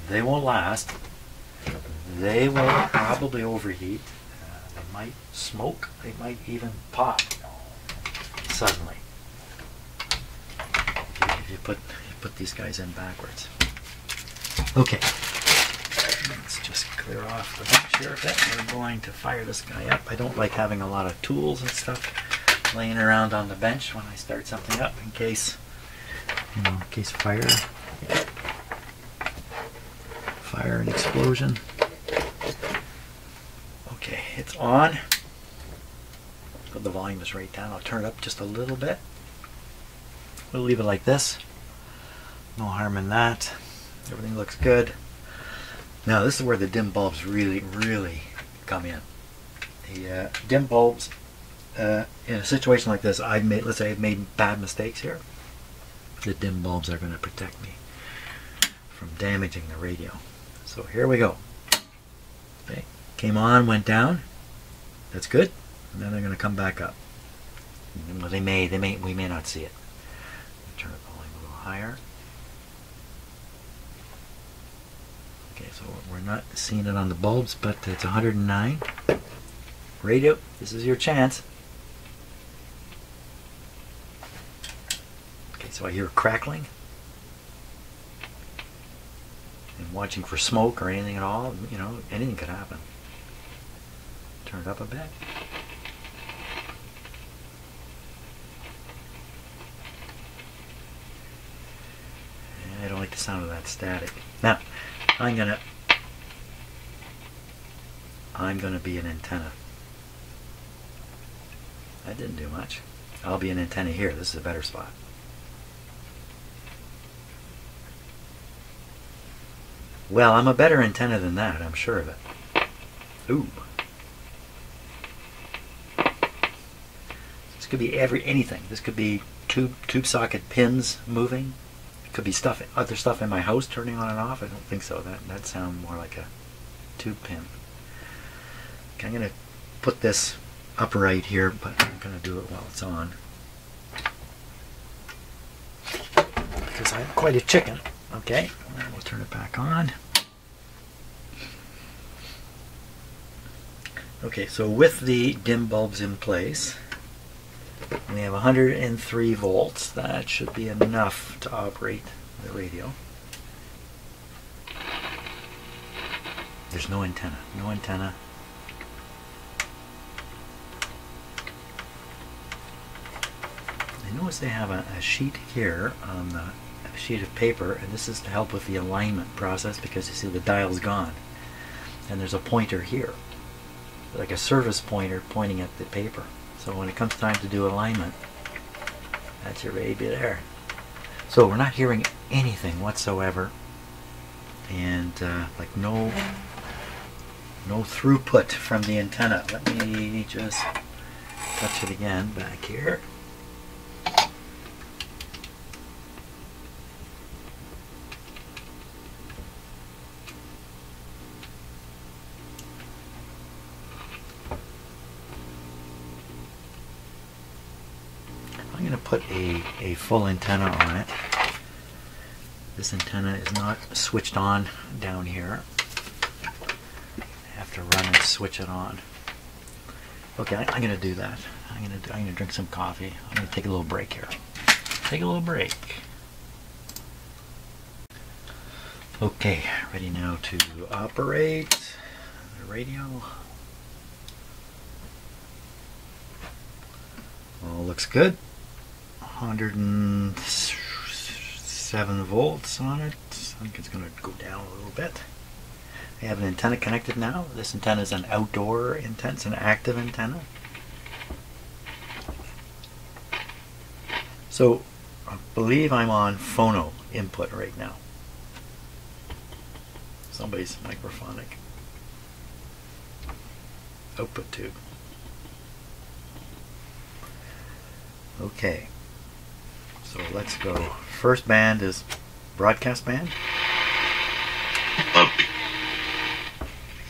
they won't last. They will probably overheat. They might smoke. They might even pop suddenly if you put these guys in backwards. Okay, let's just clear off the bench here a bit. We're going to fire this guy up. I don't like having a lot of tools and stuff laying around on the bench when I start something up, in case, you know, in case fire and explosion. Okay, it's on. So the volume is right down. I'll turn it up just a little bit. We'll leave it like this. No harm in that. Everything looks good. Now this is where the dim bulbs really come in. The dim bulbs, in a situation like this, let's say I've made bad mistakes here. The dim bulbs are going to protect me from damaging the radio. So here we go. Okay, came on, went down. That's good. And then they're going to come back up. Well, we may not see it. Turn the volume a little higher. Okay, so we're not seeing it on the bulbs, but it's 109. Radio, this is your chance. Okay, so I hear crackling. And watching for smoke or anything at all, you know, anything could happen. Turn it up a bit. I don't like the sound of that static. Now, I'm gonna be an antenna. That didn't do much. I'll be an antenna here. This is a better spot. Well, I'm a better antenna than that, I'm sure of it. Ooh. This could be anything. This could be tube socket pins moving. It could be other stuff in my house turning on and off. I don't think so. That sounds more like a tube pin. Okay, I'm going to put this upright here, but I'm going to do it while it's on. Because I'm quite a chicken. Okay, and we'll turn it back on. Okay, so with the dim bulbs in place, we have 103 volts. That should be enough to operate the radio. There's no antenna. No antenna. I notice they have a sheet here on the sheet of paper, and this is to help with the alignment process, because you see the dial's gone. And there's a pointer here, like a service pointer pointing at the paper. So when it comes time to do alignment, that's your baby there. So we're not hearing anything whatsoever, and like no throughput from the antenna. Let me just touch it again back here. I'm going to put a full antenna on it. This antenna is not switched on down here. I have to run and switch it on. Okay, I'm going to do that. I'm going to drink some coffee. I'm going to take a little break here. Take a little break. Okay, ready now to operate the radio. All looks good. 107 volts on it. I think it's going to go down a little bit. I have an antenna connected now. This antenna is an outdoor antenna. It's an active antenna. So I believe I'm on phono input right now. Somebody's microphonic. Output tube. Okay. So let's go. First band is broadcast band.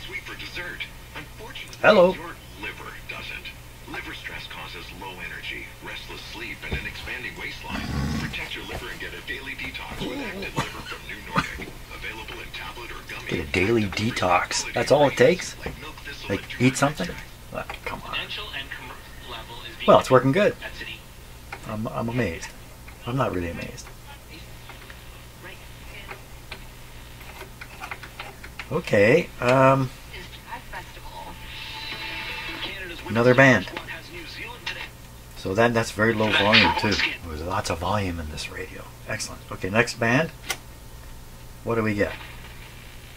Sweet for dessert. Unfortunately, hello. Your liver doesn't. Liver stress causes low energy, restless sleep, and an expanding waistline. Protect your liver and get a daily detox with Active Liver from New Nordic. Available in tablet or gummy. Get a daily detox. That's all it takes? Like eat something? Come on. Well, it's working good. I'm amazed. I'm not really amazed. Okay, another band. So that's very low volume too. There's lots of volume in this radio. Excellent. Okay, next band. What do we get?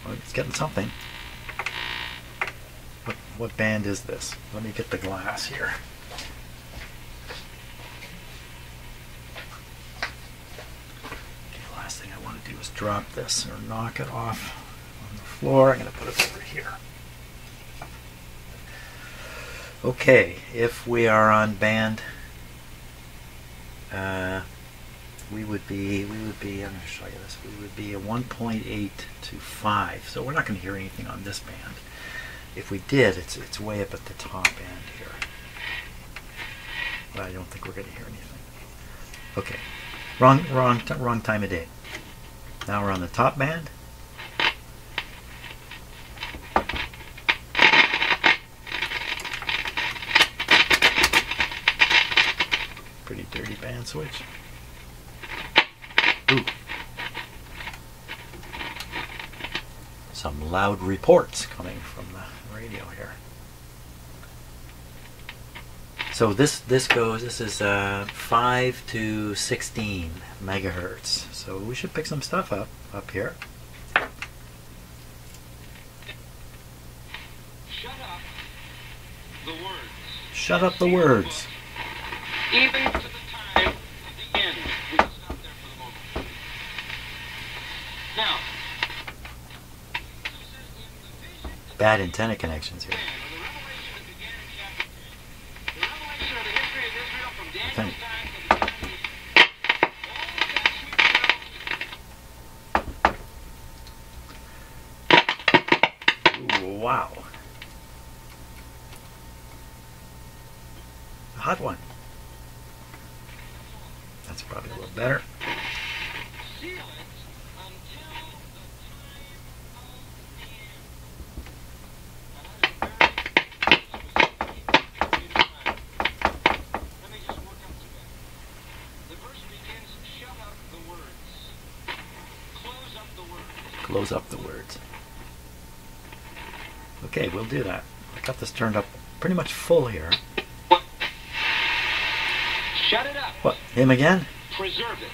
Well, it's getting something. What band is this? Let me get the glass here. Last thing I want to do is drop this or knock it off on the floor. I'm going to put it over here. Okay, if we are on band, we would be, I'm going to show you this, we would be a 1.8 to 5. So we're not going to hear anything on this band. If we did, it's way up at the top end here. But I don't think we're going to hear anything. Okay. Wrong time of day. Now we're on the top band. Pretty dirty band switch. Ooh. Some loud reports coming from the radio here. So this is 5 to 16 megahertz. So we should pick some stuff up here. Shut up the words. Shut up the words. Even to the time of the end. We can stop there for the moment. Now. Bad antenna connections here. I think. Ooh, wow. a hot one. That's probably a little better. Close up the words. Okay, we'll do that. I got this turned up pretty much full here. Shut it up. What? Him again? Preserve it.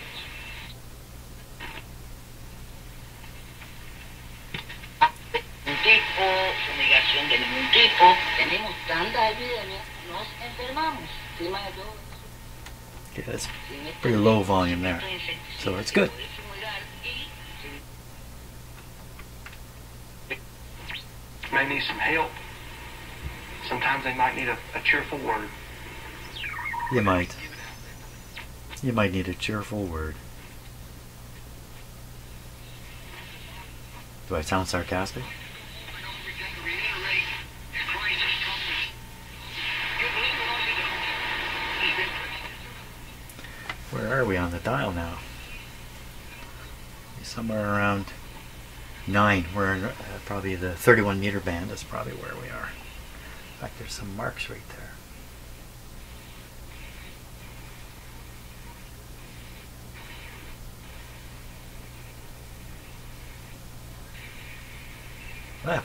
Ningún tipo, fumigación de ningún tipo. Tenemos tanta epidemia, nos enfermamos. Clima de todo. Okay, that's pretty low volume there. So it's good. May need some help. Sometimes they might need a cheerful word. You might. You might need a cheerful word. Do I sound sarcastic? Where are we on the dial now? Somewhere around 9. We're in probably the 31 meter band. That's probably where we are. In fact, there's some marks right there.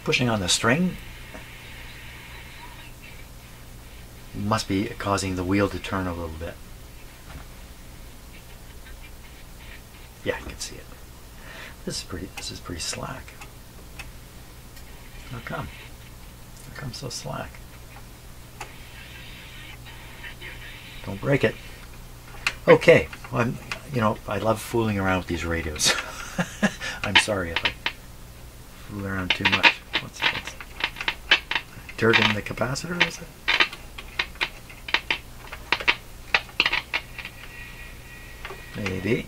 Pushing on the string must be causing the wheel to turn a little bit. Yeah, you can see it. This is pretty slack. How come? How come so slack? Don't break it. Okay, well, I love fooling around with these radios. I'm sorry if I fool around too much. What's dirt in the capacitor, is it? Maybe.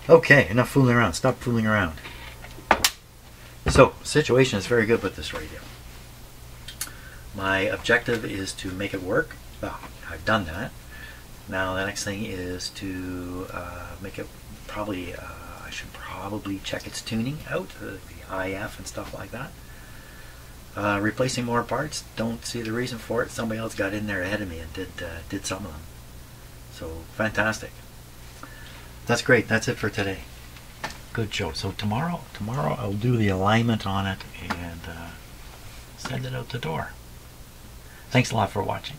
Okay, enough fooling around. Stop fooling around. So, situation is very good with this radio. My objective is to make it work. Well, I've done that. Now the next thing is to make it probably, I should probably check its tuning out, the IF and stuff like that. Replacing more parts, don't see the reason for it. Somebody else got in there ahead of me and did some of them. So, fantastic. That's great. That's it for today. Good show. So tomorrow I'll do the alignment on it and send it out the door. Thanks a lot for watching.